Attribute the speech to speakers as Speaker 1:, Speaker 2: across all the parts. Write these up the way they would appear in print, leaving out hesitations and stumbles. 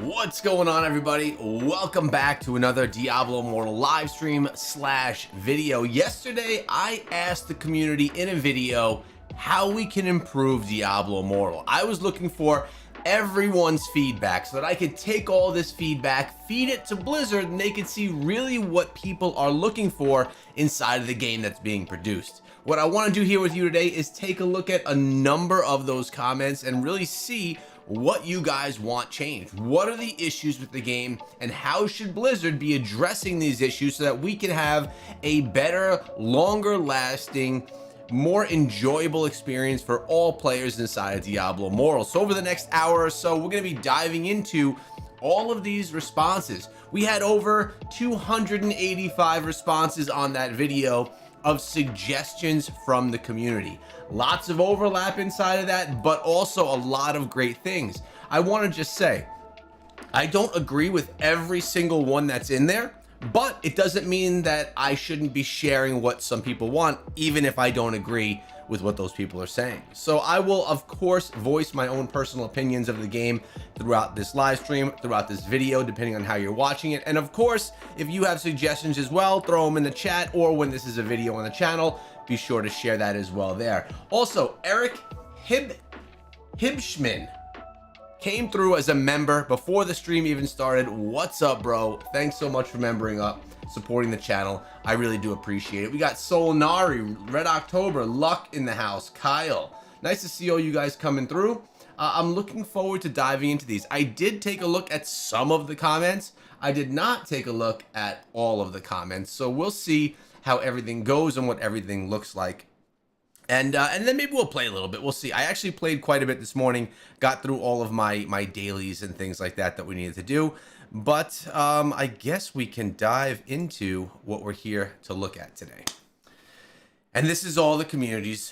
Speaker 1: What's going on, everybody? Welcome back to another Diablo Immortal live stream / video. Yesterday, I asked the community in a video how we can improve Diablo Immortal. I was looking for everyone's feedback so that I could take all this feedback, feed it to Blizzard, and they could see really what people are looking for inside of the game that's being produced. What I want to do here with you today is take a look at a number of those comments and really see what you guys want changed. What are the issues with the game, and how should Blizzard be addressing these issues so that we can have a better, longer lasting, more enjoyable experience for all players inside of Diablo Immortal. So over the next hour or so, we're going to be diving into all of these responses. We had over 285 responses on that video of suggestions from the community. Lots of overlap inside of that, but also a lot of great things. I want to just say, I don't agree with every single one that's in there, but it doesn't mean that I shouldn't be sharing what some people want, even if I don't agree with what those people are saying. So I will, of course, voice my own personal opinions of the game throughout this live stream, throughout this video, depending on how you're watching it. And of course, if you have suggestions as well, throw them in the chat, or when this is a video on the channel, be sure to share that as well there. Also, Eric Hibschman came through as a member before the stream even started. What's up, bro? Thanks so much for membering up, supporting the channel. I really do appreciate it. We got Solinari, Red October, Luck in the house, Kyle. Nice to see all you guys coming through. I'm looking forward to diving into these. I did take a look at some of the comments. I did not take a look at all of the comments. So we'll see how everything goes and what everything looks like. And then maybe we'll play a little bit. We'll see. I actually played quite a bit this morning, got through all of my dailies and things like that we needed to do. But I guess we can dive into what we're here to look at today. And this is all the community's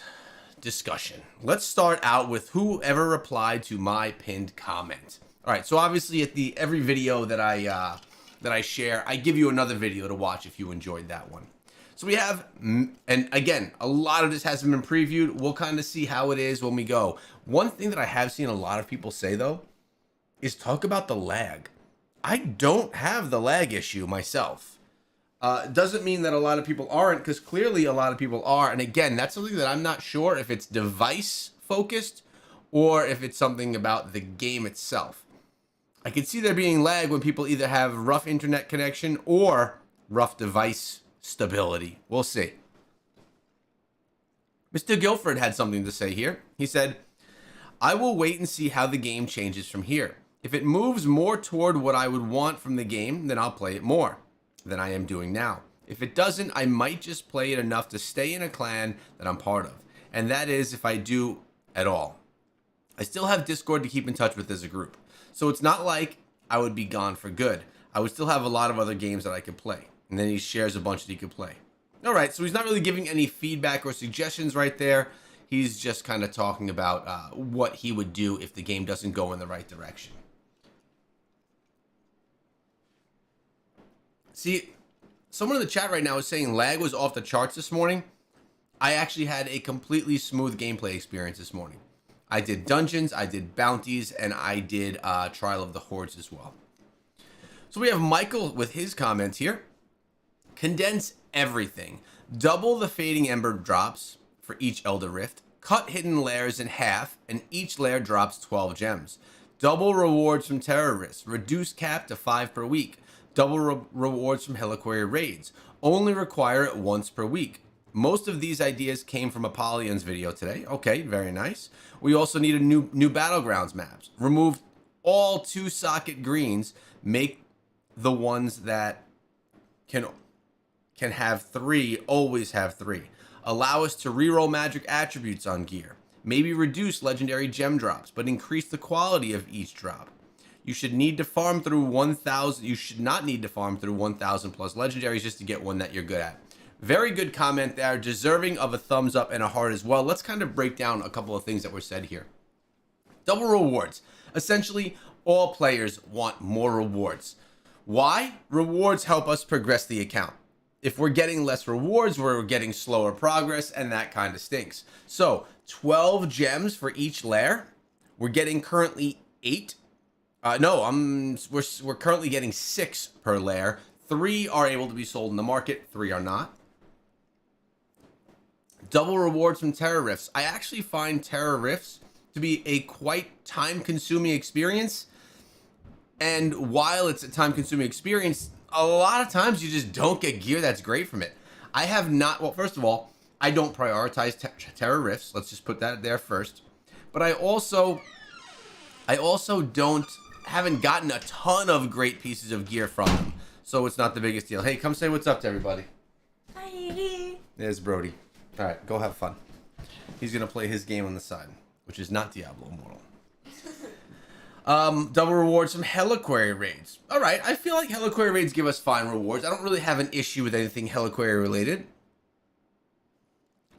Speaker 1: discussion. Let's start out with whoever replied to my pinned comment. All right, so obviously at every video that I share, I give you another video to watch if you enjoyed that one. So we have, and again, a lot of this hasn't been previewed. We'll kind of see how it is when we go. One thing that I have seen a lot of people say, though, is talk about the lag. I don't have the lag issue myself. Doesn't mean that a lot of people aren't, because clearly a lot of people are. And again, that's something that I'm not sure if it's device focused or if it's something about the game itself. I can see there being lag when people either have rough internet connection or rough device stability. We'll see. Mr. Guilford had something to say here. He said, I will wait and see how the game changes from here. If it moves more toward what I would want from the game, then I'll play it more than I am doing now. If it doesn't, I might just play it enough to stay in a clan that I'm part of. And that is if I do at all. I still have Discord to keep in touch with as a group. So it's not like I would be gone for good. I would still have a lot of other games that I could play. And then he shares a bunch that he could play. All right, so he's not really giving any feedback or suggestions right there. He's just kind of talking about what he would do if the game doesn't go in the right direction. See, someone in the chat right now is saying lag was off the charts this morning. I actually had a completely smooth gameplay experience this morning. I did dungeons, I did bounties, and I did Trial of the Hordes as well. So we have Michael with his comments here. Condense everything. Double the Fading Ember drops for each Elder Rift. Cut hidden lairs in half, and each lair drops 12 gems. Double rewards from terrorists. Reduce cap to 5 per week. Double rewards from Heliquary raids. Only require it once per week. Most of these ideas came from Apollyon's video today. Okay, very nice. We also need a new Battlegrounds maps. Remove all 2-socket greens. Make the ones that can have 3 always have 3. Allow us to reroll magic attributes on gear. Maybe reduce legendary gem drops, but increase the quality of each drop. You should need to farm through 1,000. You should not need to farm through 1,000 plus legendaries just to get one that you're good at. Very good comment there, deserving of a thumbs up and a heart as well. Let's kind of break down a couple of things that were said here. Double rewards. Essentially, all players want more rewards. Why? Rewards help us progress the account. If we're getting less rewards, we're getting slower progress, and that kind of stinks. So 12 gems for each lair. We're getting currently 8 No, we're currently getting 6 per layer. 3 are able to be sold in the market, 3 are not. Double rewards from Terror Rifts. I actually find Terror Rifts to be a quite time-consuming experience. And while it's a time-consuming experience, a lot of times you just don't get gear that's great from it. I have not, well, first of all, I don't prioritize Terror Rifts. Let's just put that there first. But I also haven't gotten a ton of great pieces of gear from them. So it's not the biggest deal. Hey, come say what's up to everybody.
Speaker 2: Hi.
Speaker 1: There's Brody. All right, go have fun. He's going to play his game on the side, which is not Diablo Immortal. Double rewards from Heliquary raids. All right, I feel like Heliquary raids give us fine rewards. I don't really have an issue with anything Heliquary related.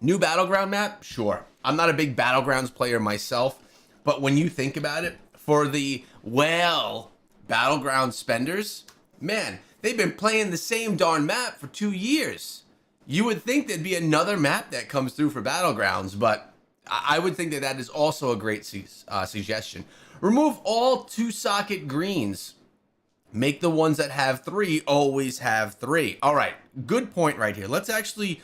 Speaker 1: New Battleground map? Sure. I'm not a big Battlegrounds player myself, but when you think about it, for the, well, Battleground spenders, man, they've been playing the same darn map for 2 years. You would think there'd be another map that comes through for Battlegrounds, but I would think that that is also a great suggestion. Remove all 2-socket greens. Make the ones that have 3 always have 3. All right, good point right here. Let's actually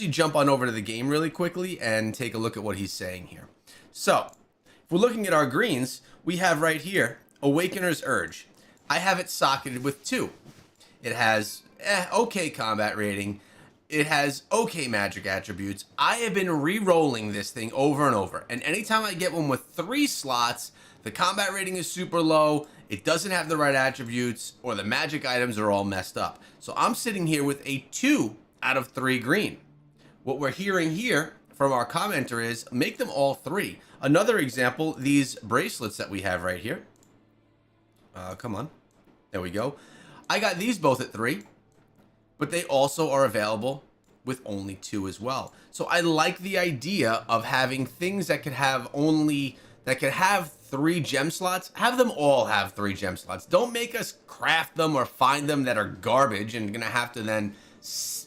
Speaker 1: jump on over to the game really quickly and take a look at what he's saying here. So, if we're looking at our greens, we have right here Awakener's Urge. I have it socketed with 2. It has okay combat rating. It has okay magic attributes. I have been re-rolling this thing over and over, and anytime I get one with 3 slots, the combat rating is super low, it doesn't have the right attributes, or the magic items are all messed up. So I'm sitting here with a 2 out of 3 green. What we're hearing here from our commenter is make them all 3. Another example, these bracelets that we have right here. Come on. There we go. I got these both at 3, but they also are available with only 2 as well. So I like the idea of having things that could have 3 gem slots. Have them all have 3 gem slots. Don't make us craft them or find them that are garbage and gonna have to then,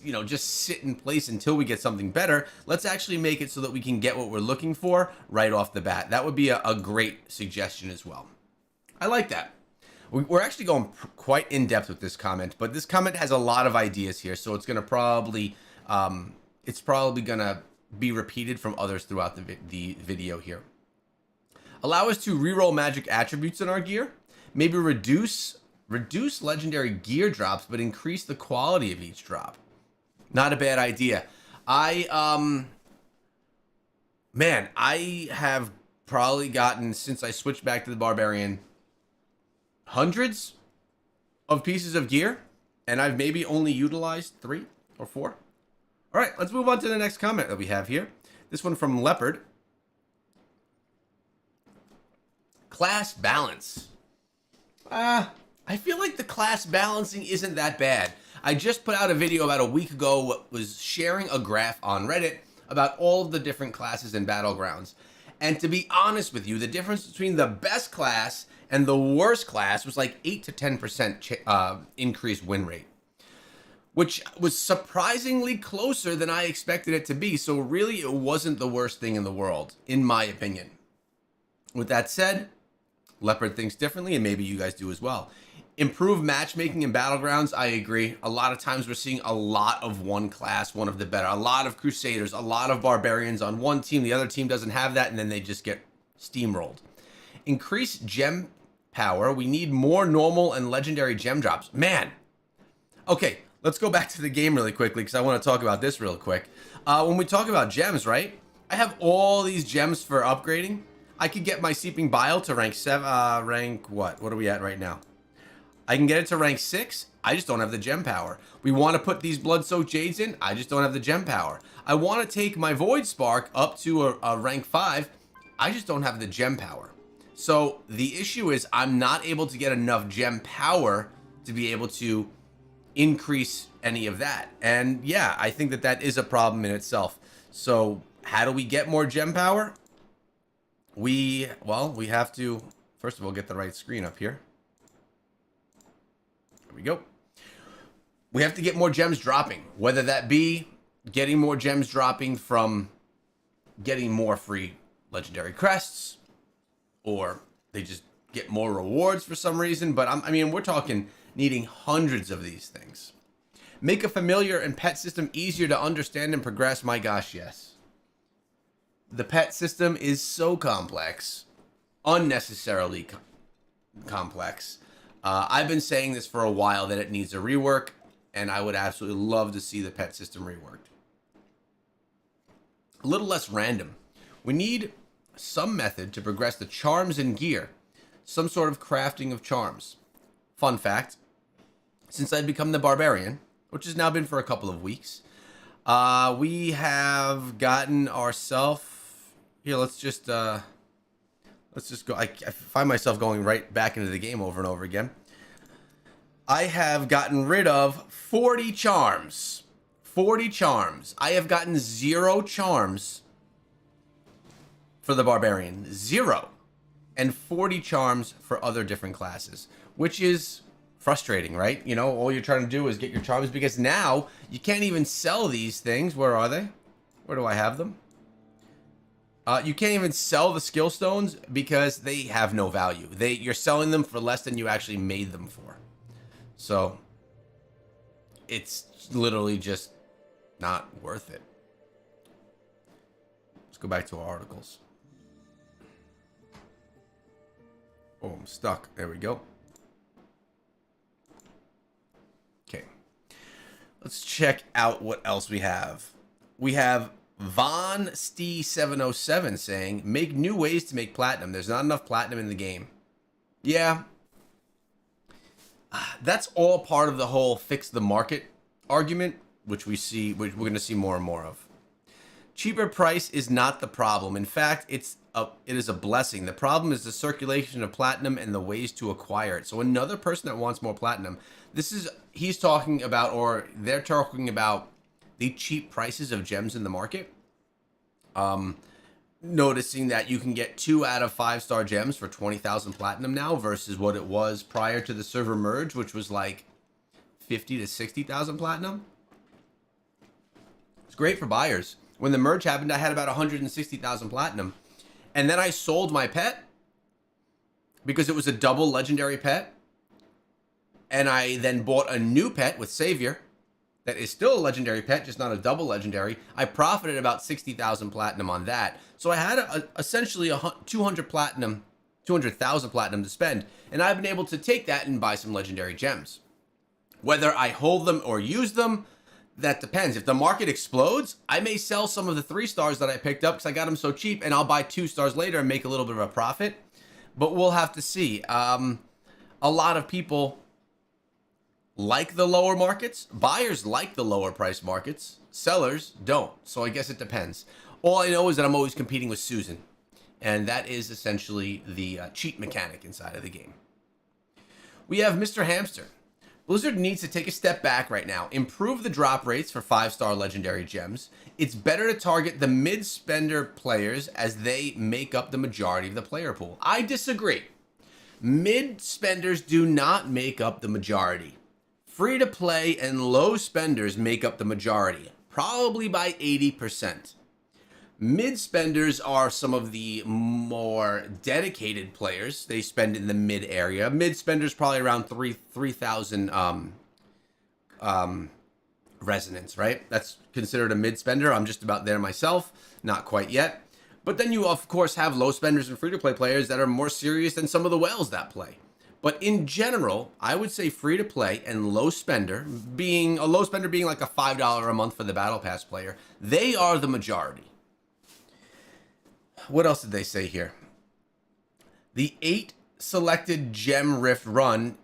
Speaker 1: you know, just sit in place until we get something better. Let's actually make it so that we can get what we're looking for right off the bat. That would be a great suggestion as well. I like that. We're actually going quite in depth with this comment, but this comment has a lot of ideas here, so it's gonna probably gonna be repeated from others throughout the video here. Allow us to reroll magic attributes in our gear. Maybe reduce legendary gear drops, but increase the quality of each drop. Not a bad idea. I have probably gotten, since I switched back to the Barbarian, hundreds of pieces of gear, and I've maybe only utilized 3 or 4. All right, let's move on to the next comment that we have here. This one from Leopard. Class balance. I feel like the class balancing isn't that bad. I just put out a video about a week ago, was sharing a graph on Reddit about all of the different classes in Battlegrounds. And to be honest with you, the difference between the best class and the worst class was like 8 to 10% increased win rate, which was surprisingly closer than I expected it to be. So really, it wasn't the worst thing in the world, in my opinion. With that said, Leopard thinks differently, and maybe you guys do as well. Improve matchmaking in Battlegrounds, I agree. A lot of times we're seeing a lot of one class, one of the better. A lot of Crusaders, a lot of Barbarians on one team. The other team doesn't have that, and then they just get steamrolled. Increase gem power. We need more normal and legendary gem drops. Man. Okay, let's go back to the game really quickly, because I want to talk about this real quick. When we talk about gems, right? I have all these gems for upgrading. I could get my Seeping Bile to rank 7, rank what? What are we at right now? I can get it to rank 6. I just don't have the gem power. We want to put these Blood-Soaked Jades in. I just don't have the gem power. I want to take my Void Spark up to a rank 5. I just don't have the gem power. So the issue is I'm not able to get enough gem power to be able to increase any of that. And yeah, I think that that is a problem in itself. So how do we get more gem power? We have to, first of all, get the right screen up here. There we go. We have to get more gems dropping, whether that be getting more gems dropping from getting more free legendary crests, or they just get more rewards for some reason, but I mean, we're talking needing hundreds of these things. Make a familiar and pet system easier to understand and progress. My gosh, yes. The pet system is so complex, unnecessarily complex. I've been saying this for a while that it needs a rework, and I would absolutely love to see the pet system reworked. A little less random. We need some method to progress the charms and gear. Some sort of crafting of charms. Fun fact, since I've become the barbarian, which has now been for a couple of weeks, we have gotten ourselves... Here, let's just go. I find myself going right back into the game over and over again. I have gotten rid of 40 charms. 40 charms. I have gotten 0 charms for the barbarian. 0. And 40 charms for other different classes, which is frustrating, right? You know, all you're trying to do is get your charms, because now you can't even sell these things. Where are they? Where do I have them? You can't even sell the skill stones because they have no value. You're selling them for less than you actually made them for. So it's literally just not worth it. Let's go back to our articles. Oh, I'm stuck. There we go. Okay. Let's check out what else we have. We have Von St707 saying, make new ways to make platinum. There's not enough platinum in the game. Yeah. That's all part of the whole fix the market argument, which we're going to see more and more of. Cheaper price is not the problem. In fact, it is a blessing. The problem is the circulation of platinum and the ways to acquire it. So another person that wants more platinum, he's talking about, or they're talking about, the cheap prices of gems in the market. Noticing that you can get 2 out of 5-star gems for 20,000 platinum now versus what it was prior to the server merge, which was like 50 to 60,000 platinum. It's great for buyers. When the merge happened, I had about 160,000 platinum. And then I sold my pet because it was a double legendary pet. And I then bought a new pet with Savior that is still a legendary pet, just not a double legendary. I profited about 60,000 platinum on that. So I had essentially 200,000 platinum to spend. And I've been able to take that and buy some legendary gems. Whether I hold them or use them, that depends. If the market explodes, I may sell some of the 3 stars that I picked up because I got them so cheap, and I'll buy 2 stars later and make a little bit of a profit. But we'll have to see. A lot of people like the lower markets. Buyers like the lower price markets. Sellers don't. So I guess it depends. All I know is that I'm always competing with Susan. And that is essentially the cheat mechanic inside of the game. We have Mr. Hamster. Blizzard needs to take a step back right now, improve the drop rates for 5-star legendary gems. It's better to target the mid-spender players as they make up the majority of the player pool. I disagree. Mid-spenders do not make up the majority. Free-to-play and low spenders make up the majority, probably by 80%. Mid-spenders are some of the more dedicated players. They spend in the mid area. Mid-spenders probably around 3,000 resonance, right? That's considered a mid-spender. I'm just about there myself. Not quite yet. But then you, of course, have low spenders and free-to-play players that are more serious than some of the whales that play. But in general, I would say free-to-play and low spender, being like a $5 a month for the Battle Pass player, they are the majority. What else did they say here? The 8 selected gem rift run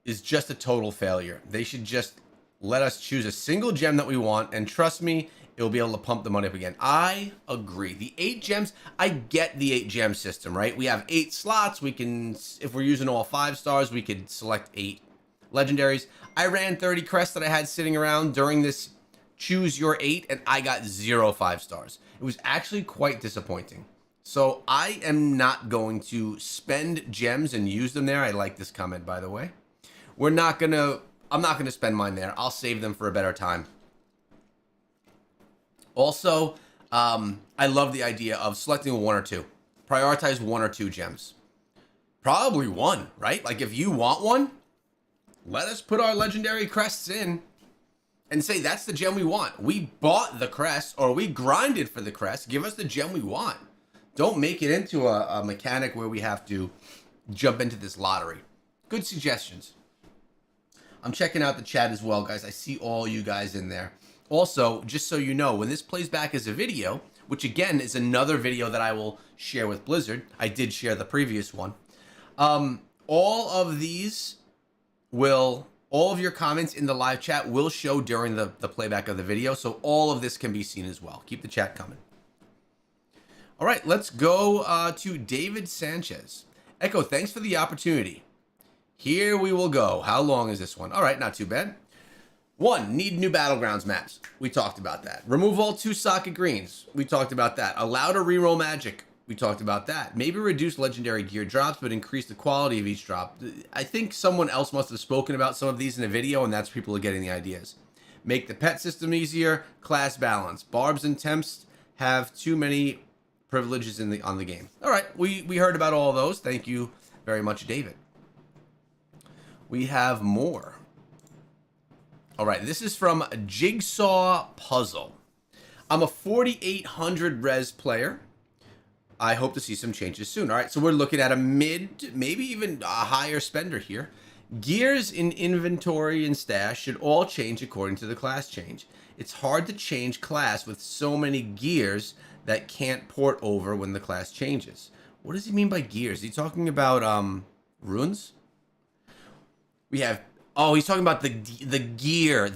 Speaker 1: is just a total failure. They should just let us choose a single gem that we want, and trust me, it will be able to pump the money up again. I agree. The 8 gems, I get the 8 gem system, right? We have 8 slots. We can, if we're using all 5 stars, we could select 8 legendaries. I ran 30 crests that I had sitting around during this choose your 8, and I got 0 5 stars. It was actually quite disappointing. So I am not going to spend gems and use them there. I like this comment, by the way. I'm not going to spend mine there. I'll save them for a better time. Also, I love the idea of selecting 1 or 2. Prioritize 1 or 2 gems. Probably one, right? Like if you want one, let us put our legendary crests in and say that's the gem we want. We bought the crest or we grinded for the crest. Give us the gem we want. Don't make it into a mechanic where we have to jump into this lottery. Good suggestions. I'm checking out the chat as well, guys. I see all you guys in there. Also, just so you know, when this plays back as a video, which again is another video that I will share with Blizzard. I did share the previous one. All of these will, all of your comments in the live chat will show during the playback of the video. So all of this can be seen as well. Keep the chat coming. All right, let's go to David Sanchez. Echo, thanks for the opportunity. Here we will go. How long is this one? All right, not too bad. 1, need new Battlegrounds maps. We talked about that. Remove all 2 socket greens. We talked about that. Allow to reroll magic. We talked about that. Maybe reduce legendary gear drops, but increase the quality of each drop. I think someone else must have spoken about some of these in a video, and that's where people are getting the ideas. Make the pet system easier. Class balance. Barbs and temps have too many privileges on the game. All right, we heard about all of those. Thank you very much, David. We have more. All right, this is from Jigsaw Puzzle. I'm a 4800 res player. I hope to see some changes soon. All right, so we're looking at a mid, maybe even a higher spender here. Gears in inventory and stash should all change according to the class change. It's hard to change class with so many gears that can't port over when the class changes. What does he mean by gears? Is he talking about runes? We have, oh, he's talking about the gear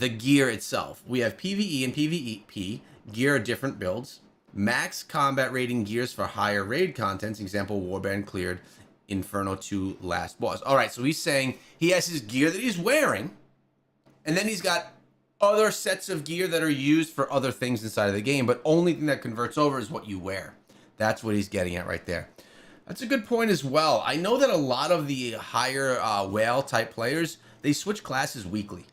Speaker 1: itself. We have PvE and PvP. Gear are different builds. Max combat rating gears for higher raid contents. Example, Warband cleared Inferno 2 last boss. All right, so he's saying he has his gear that he's wearing, and then he's got other sets of gear that are used for other things inside of the game, but only thing that converts over is what you wear. That's what he's getting at right there. That's a good point as well. I know that a lot of the higher whale type players, they switch classes weekly.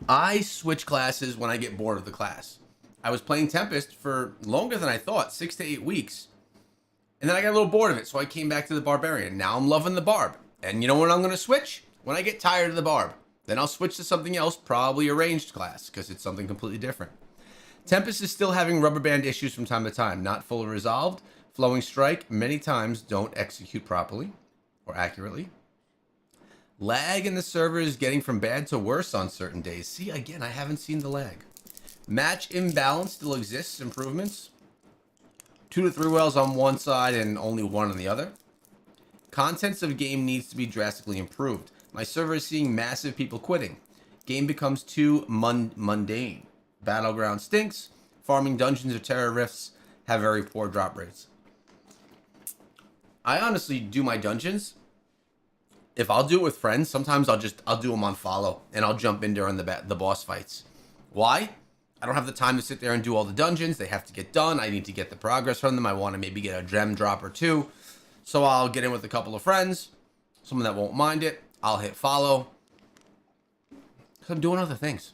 Speaker 1: I switch classes when I get bored of the class. I was playing Tempest for longer than I thought, 6 to 8 weeks. And then I got a little bored of it, so I came back to the Barbarian. Now I'm loving the Barb. And you know when I'm going to switch? When I get tired of the Barb. Then I'll switch to something else, probably a ranged class, because it's something completely different. Tempest is still having rubber band issues from time to time, not fully resolved. Flowing Strike many times don't execute properly or accurately. Lag in the server is getting from bad to worse on certain days. See, again, I haven't seen the lag. Match imbalance still exists, improvements. 2 to 3 whales on one side and only 1 on the other. Contents of game needs to be drastically improved. My server is seeing massive people quitting. Game becomes too mundane. Battleground stinks. Farming dungeons or terror rifts have very poor drop rates. I honestly do my dungeons. If I'll do it with friends, sometimes I'll do them on follow and I'll jump in during the boss fights. Why? I don't have the time to sit there and do all the dungeons. They have to get done. I need to get the progress from them. I want to maybe get a gem drop or 2. So I'll get in with a couple of friends. Someone that won't mind it. I'll hit follow. So I'm doing other things.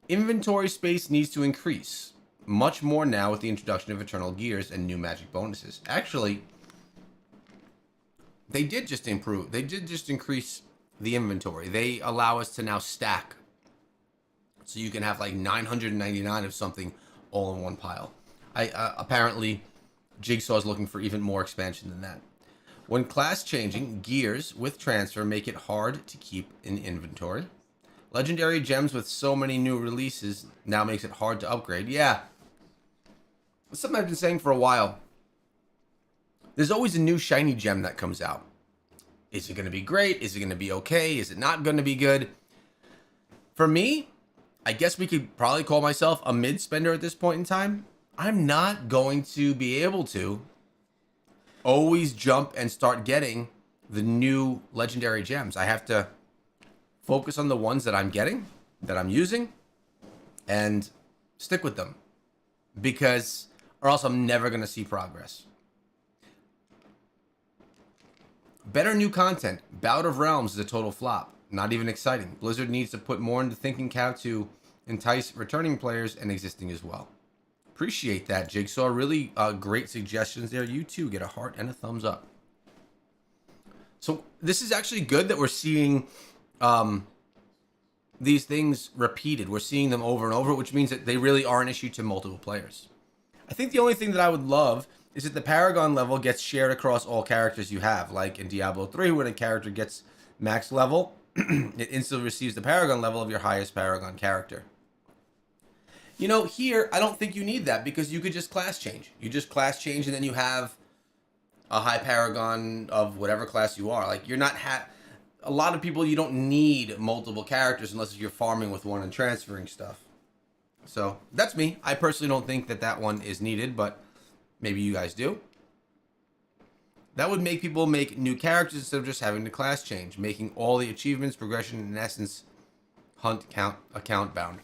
Speaker 1: Inventory space needs to increase. Much more now with the introduction of Eternal Gears and new magic bonuses. Actually, they did just improve. They did just increase the inventory. They allow us to now stack. So you can have like 999 of something all in one pile. Apparently, Jigsaw is looking for even more expansion than that. When class changing, gears with transfer make it hard to keep in inventory. Legendary gems with so many new releases now makes it hard to upgrade. Yeah. That's something I've been saying for a while. There's always a new shiny gem that comes out. Is it going to be great? Is it going to be okay? Is it not going to be good? For me, I guess we could probably call myself a mid spender at this point in time. I'm not going to be able to always jump and start getting the new legendary gems. I have to focus on the ones that I'm getting, that I'm using, and stick with them. Because, or else I'm never going to see progress. Better new content. Bout of Realms is a total flop. Not even exciting. Blizzard needs to put more into thinking how to entice returning players and existing as well. Appreciate that, Jigsaw. Really great suggestions there. You too get a heart and a thumbs up. So this is actually good that we're seeing these things repeated. We're seeing them over and over, which means that they really are an issue to multiple players. I think the only thing that I would love is that the Paragon level gets shared across all characters you have. Like in Diablo 3, when a character gets max level, it instantly receives the Paragon level of your highest Paragon character. You know, here, I don't think you need that because you could just class change. You just class change and then you have a high Paragon of whatever class you are. Like, you're not... a lot of people, you don't need multiple characters unless you're farming with one and transferring stuff. So, that's me. I personally don't think that that one is needed, but maybe you guys do. That would make people make new characters instead of just having the class change, making all the achievements, progression, in essence, account bound.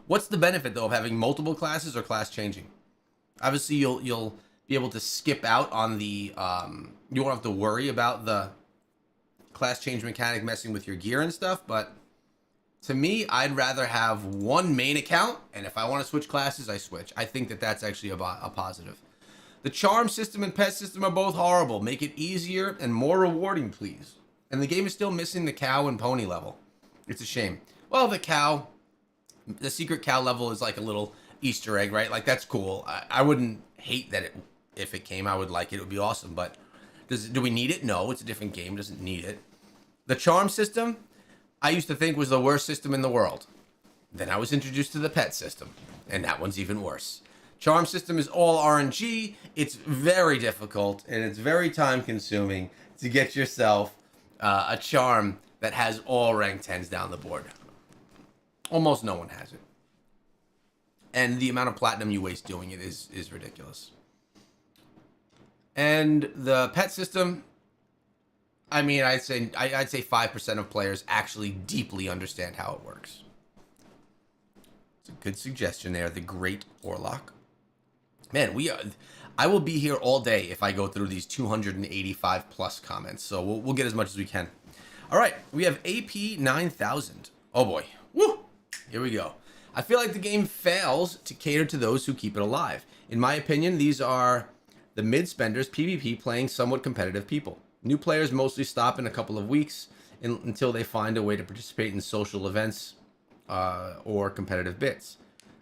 Speaker 1: What's the benefit, though, of having multiple classes or class changing? Obviously, you'll be able to skip out on the... you won't have to worry about the class change mechanic messing with your gear and stuff, but to me, I'd rather have one main account, and if I want to switch classes, I switch. I think that that's actually a positive. The charm system and pet system are both horrible. Make it easier and more rewarding, please. And the game is still missing the cow and pony level. It's a shame. Well, the secret cow level is like a little Easter egg, right? Like, that's cool. I wouldn't hate that if it came. I would like it. It would be awesome. But do we need it? No, it's a different game. It doesn't need it. The charm system, I used to think was the worst system in the world. Then I was introduced to the pet system, and that one's even worse. Charm system is all RNG. It's very difficult, and it's very time-consuming to get yourself a charm that has all rank 10s down the board. Almost no one has it. And the amount of platinum you waste doing it is ridiculous. And the pet system, I mean, I'd say 5% of players actually deeply understand how it works. It's a good suggestion there, the Great Warlock. Man, I will be here all day if I go through these 285 plus comments. So we'll get as much as we can. All right, we have AP 9000. Oh boy, woo! Here we go. I feel like the game fails to cater to those who keep it alive. In my opinion, these are the mid-spenders PvP playing somewhat competitive people. New players mostly stop in a couple of weeks until they find a way to participate in social events or competitive bits.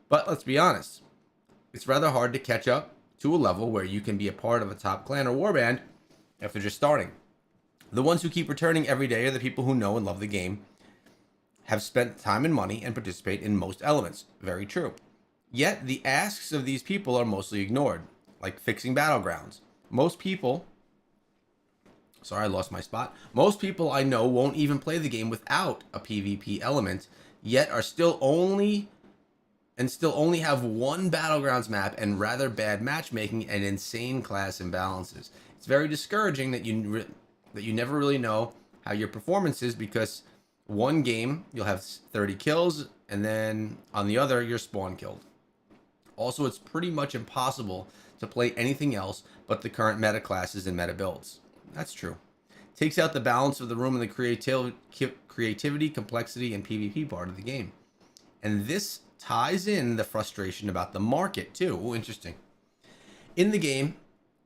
Speaker 1: But let's be honest, it's rather hard to catch up to a level where you can be a part of a top clan or warband after just starting. The ones who keep returning every day are the people who know and love the game, have spent time and money, and participate in most elements. Very true. Yet, the asks of these people are mostly ignored, like fixing battlegrounds. Most people... Sorry, I lost my spot. Most people I know won't even play the game without a PvP element, yet are still only have one battlegrounds map and rather bad matchmaking and insane class imbalances. It's very discouraging that you never really know how your performance is, because one game you'll have 30 kills and then on the other you're spawn killed. Also, it's pretty much impossible to play anything else but the current meta classes and meta builds. That's true. Takes out the balance of the room and the creativity, complexity, and PvP part of the game. And this ties in the frustration about the market too. Ooh, interesting. In the game,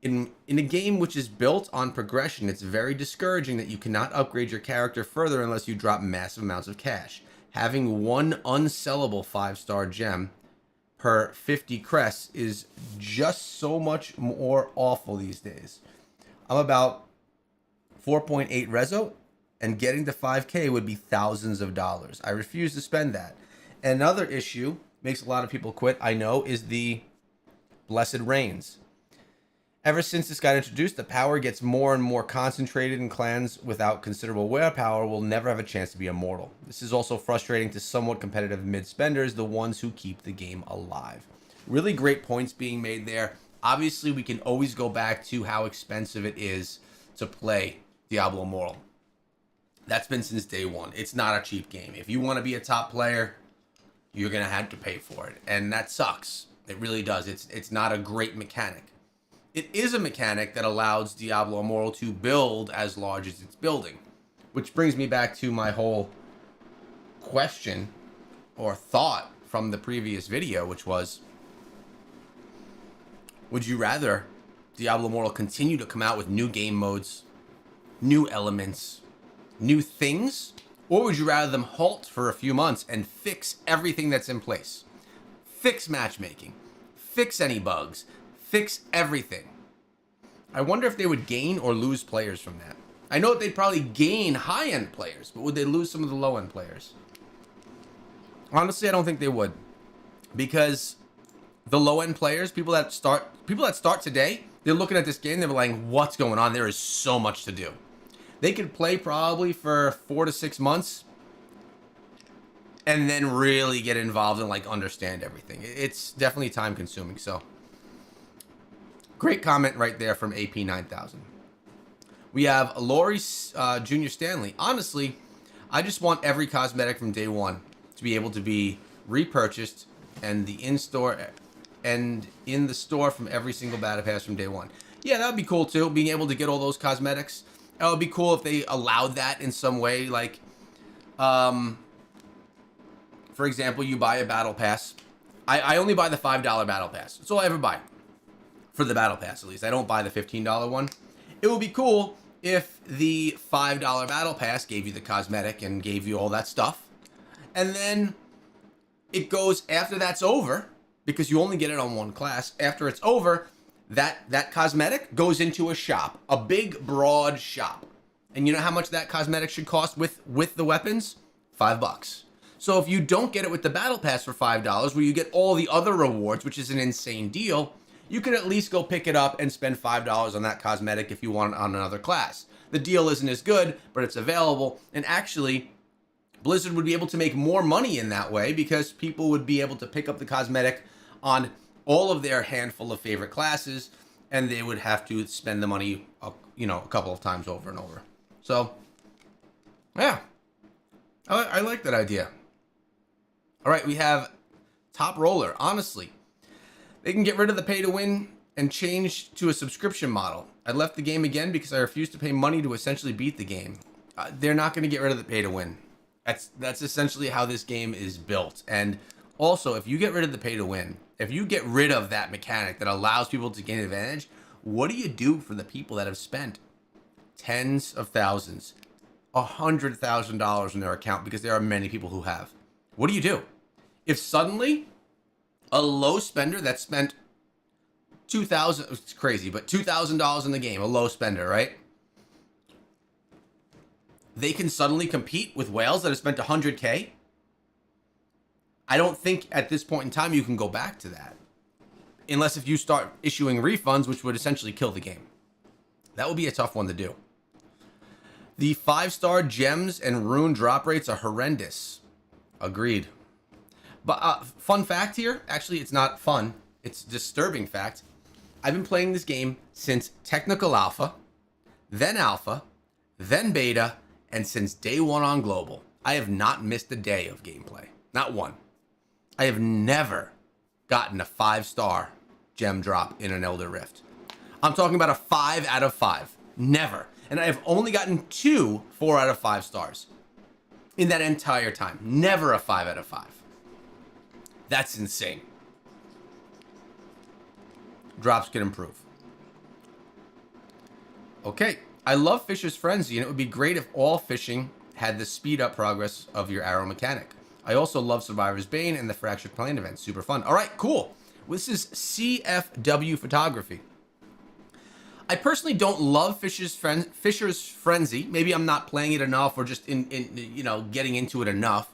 Speaker 1: in a game which is built on progression, it's very discouraging that you cannot upgrade your character further unless you drop massive amounts of cash. Having one unsellable 5-star gem per 50 crests is just so much more awful these days. I'm about 4.8 rezo, and getting to 5k would be thousands of dollars. I refuse to spend that. Another issue makes a lot of people quit, I know, is the Blessed Rains. Ever since this got introduced, the power gets more and more concentrated, and clans without considerable willpower will never have a chance to be immortal. This is also frustrating to somewhat competitive mid-spenders, the ones who keep the game alive. Really great points being made there. Obviously, we can always go back to how expensive it is to play Diablo Immortal. That's been since day one. It's not a cheap game. If you want to be a top player, you're going to have to pay for it. And that sucks. It really does. It's not a great mechanic. It is a mechanic that allows Diablo Immortal to build as large as it's building. Which brings me back to my whole question or thought from the previous video, which was, would you rather Diablo Immortal continue to come out with new game modes, new elements, new things, or would you rather them halt for a few months and fix everything that's in place? Fix matchmaking, fix any bugs, fix everything. I wonder if they would gain or lose players from that. I know that they'd probably gain high-end players, but would they lose some of the low-end players? Honestly, I don't think they would, because the low-end players, people that start today, they're looking at this game, they're like, what's going on? There is so much to do. They could play probably for 4 to 6 months and then really get involved and like understand everything. It's definitely time consuming. So great comment right there from AP9000. We have Laurie Jr. Stanley. Honestly, I just want every cosmetic from day one to be able to be repurchased and in the store from every single battle pass from day one. Yeah, that would be cool too, being able to get all those cosmetics. It would be cool if they allowed that in some way, like, for example, you buy a battle pass. I only buy the $5 battle pass. That's all I ever buy. For the battle pass, at least. I don't buy the $15 one. It would be cool if the $5 battle pass gave you the cosmetic and gave you all that stuff. And then it goes, after that's over, because you only get it on one class, after it's over, that cosmetic goes into a shop, a big, broad shop. And you know how much that cosmetic should cost with the weapons? $5. So if you don't get it with the battle pass for $5, where you get all the other rewards, which is an insane deal, you could at least go pick it up and spend $5 on that cosmetic if you want it on another class. The deal isn't as good, but it's available. And actually, Blizzard would be able to make more money in that way because people would be able to pick up the cosmetic on all of their handful of favorite classes, and they would have to spend the money, a couple of times over and over. So, yeah, I like that idea. All right, we have Top Roller. Honestly, they can get rid of the pay-to-win and change to a subscription model. I left the game again because I refused to pay money to essentially beat the game. They're not going to get rid of the pay-to-win. That's essentially how this game is built. And also, if you get rid of the pay-to-win, if you get rid of that mechanic that allows people to gain advantage, what do you do for the people that have spent tens of thousands, $100,000 in their account? Because there are many people who have. What do you do? If suddenly a low spender that spent $2,000, it's crazy, but $2,000 in the game, a low spender, right? They can suddenly compete with whales that have spent $100K. I don't think at this point in time you can go back to that. Unless if you start issuing refunds, which would essentially kill the game. That would be a tough one to do. The 5-star gems and rune drop rates are horrendous. Agreed. But fun fact here, actually it's not fun, it's disturbing fact. I've been playing this game since Technical Alpha, then Beta, and since day one on Global. I have not missed a day of gameplay. Not one. I have never gotten a 5-star gem drop in an Elder Rift. I'm talking about a 5 out of 5. Never. And I have only gotten 2 4 out of 5 stars in that entire time. Never a 5 out of 5. That's insane. Drops can improve. Okay. I love Fisher's Frenzy, and it would be great if all fishing had the speed up progress of your arrow mechanic. I also love Survivor's Bane and the Fractured Plane event. Super fun. All right, cool. This is CFW Photography. I personally don't love Fisher's Frenzy. Maybe I'm not playing it enough or just getting into it enough.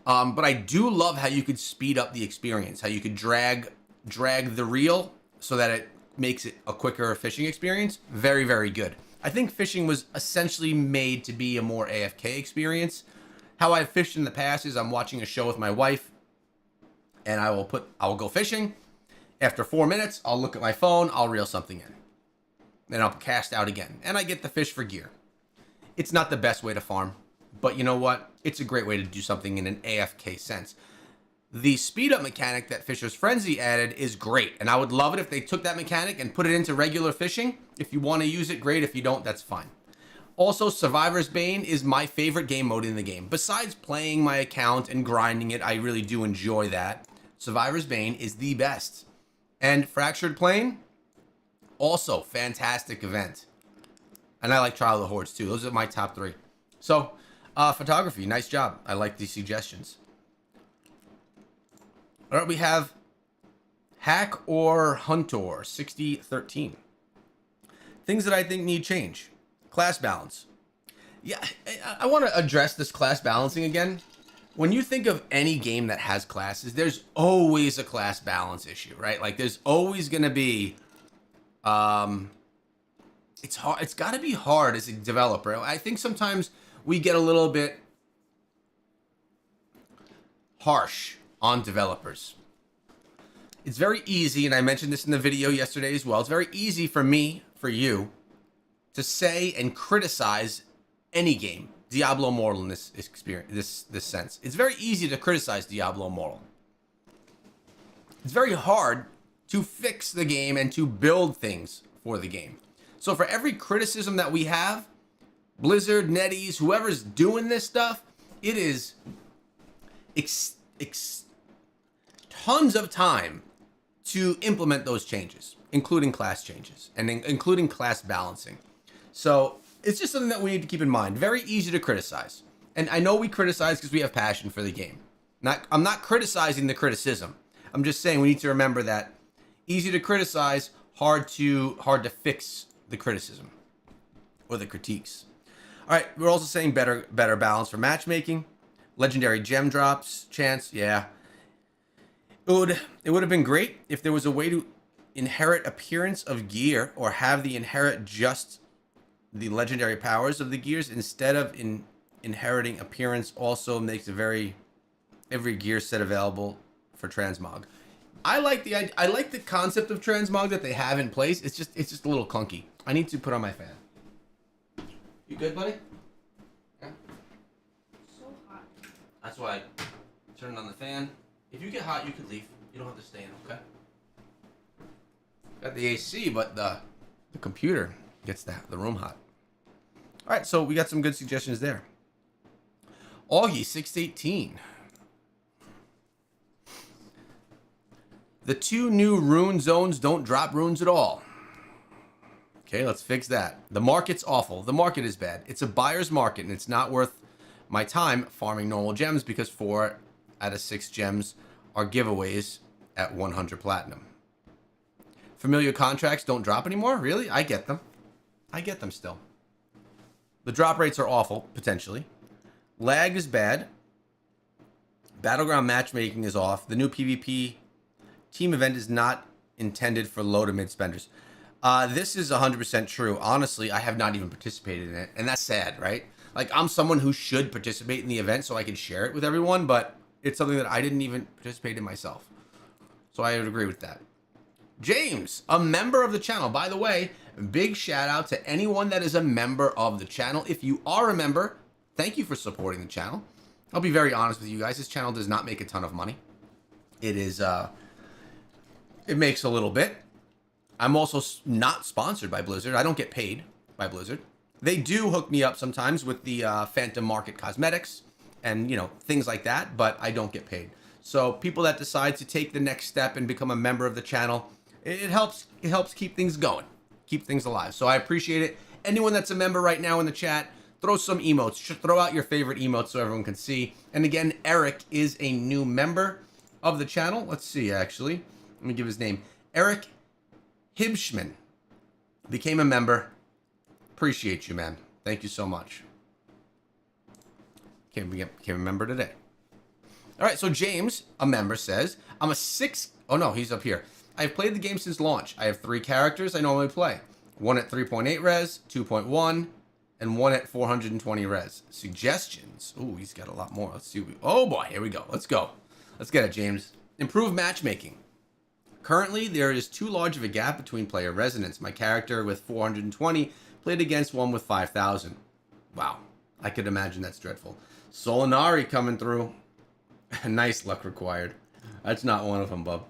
Speaker 1: But I do love how you could speed up the experience, how you could drag the reel so that it makes it a quicker fishing experience. Very, very good. I think fishing was essentially made to be a more AFK experience. How I've fished in the past is I'm watching a show with my wife, and I will go fishing. After 4 minutes, I'll look at my phone, I'll reel something in. Then I'll cast out again, and I get the fish for gear. It's not the best way to farm, but you know what? It's a great way to do something in an AFK sense. The speed up mechanic that Fisher's Frenzy added is great, and I would love it if they took that mechanic and put it into regular fishing. If you want to use it, great. If you don't, that's fine. Also, Survivor's Bane is my favorite game mode in the game. Besides playing my account and grinding it, I really do enjoy that. Survivor's Bane is the best. And Fractured Plane, also fantastic event. And I like Trial of the Hordes too. Those are my top 3. So, photography, nice job. I like these suggestions. All right, we have Hack or Hunter 6013. Things that I think need change. Class balance. Yeah, I want to address this class balancing again. When you think of any game that has classes, there's always a class balance issue, right? Like there's always going to be it's hard. It's got to be hard as a developer. I think sometimes we get a little bit harsh on developers. It's very easy, and I mentioned this in the video yesterday as well. It's very easy for me, for you, to say and criticize any game, Diablo Immortal in this experience, this sense. It's very easy to criticize Diablo Immortal. It's very hard to fix the game and to build things for the game. So for every criticism that we have, Blizzard, NetEase, whoever's doing this stuff, it is tons of time to implement those changes, including class changes and including class balancing. So it's just something that we need to keep in mind. Very easy to criticize. And I know we criticize because we have passion for the game. I'm not criticizing the criticism. I'm just saying we need to remember that easy to criticize, hard to fix the criticism or the critiques. All right, we're also saying better balance for matchmaking, legendary gem drops chance. Yeah, it would have been great if there was a way to inherit appearance of gear or have the inherit just the legendary powers of the gears instead of inheriting appearance. Also makes every gear set available for transmog. I like the concept of transmog that they have in place. It's just a little clunky. I need to put on my fan. You good, buddy? Yeah.
Speaker 2: So hot.
Speaker 1: That's why I turned on the fan. If you get hot, you could leave. You don't have to stay in, okay? Got the AC, but the computer gets the room hot. All right, so we got some good suggestions there. Augie 618. The 2 new rune zones don't drop runes at all. Okay, let's fix that. The market's awful. The market is bad. It's a buyer's market, and it's not worth my time farming normal gems because 4 out of 6 gems are giveaways at 100 platinum. Familiar contracts don't drop anymore? Really? I get them. I get them still. The drop rates are awful, potentially. Lag is bad. Battleground matchmaking is off. The new PvP team event is not intended for low to mid spenders. This is 100% true. Honestly, I have not even participated in it, and that's sad, right? Like, I'm someone who should participate in the event so I can share it with everyone, but it's something that I didn't even participate in myself. So I would agree with that. James, a member of the channel. By the way, big shout out to anyone that is a member of the channel. If you are a member, thank you for supporting the channel. I'll be very honest with you guys. This channel does not make a ton of money. It is, it makes a little bit. I'm also not sponsored by Blizzard. I don't get paid by Blizzard. They do hook me up sometimes with the Phantom Market cosmetics and, things like that, but I don't get paid. So people that decide to take the next step and become a member of the channel, it helps keep things going, keep things alive. So I appreciate it. Anyone that's a member right now in the chat, throw some emotes. Throw out your favorite emotes so everyone can see. And again, Eric is a new member of the channel. Let's see, actually. Let me give his name. Eric Hibschman became a member. Appreciate you, man. Thank you so much. Became a member today. All right, so James, a member, says, I'm a 6... Oh, no, he's up here. I've played the game since launch. I have 3 characters I normally play. 1 at 3.8 res, 2.1, and 1 at 420 res. Suggestions. Ooh, he's got a lot more. Let's see. Oh, boy, here we go. Let's go. Let's get it, James. Improve matchmaking. Currently, there is too large of a gap between player resonance. My character with 420 played against one with 5,000. Wow. I could imagine that's dreadful. Solinari coming through. Nice luck required. That's not one of them, bub.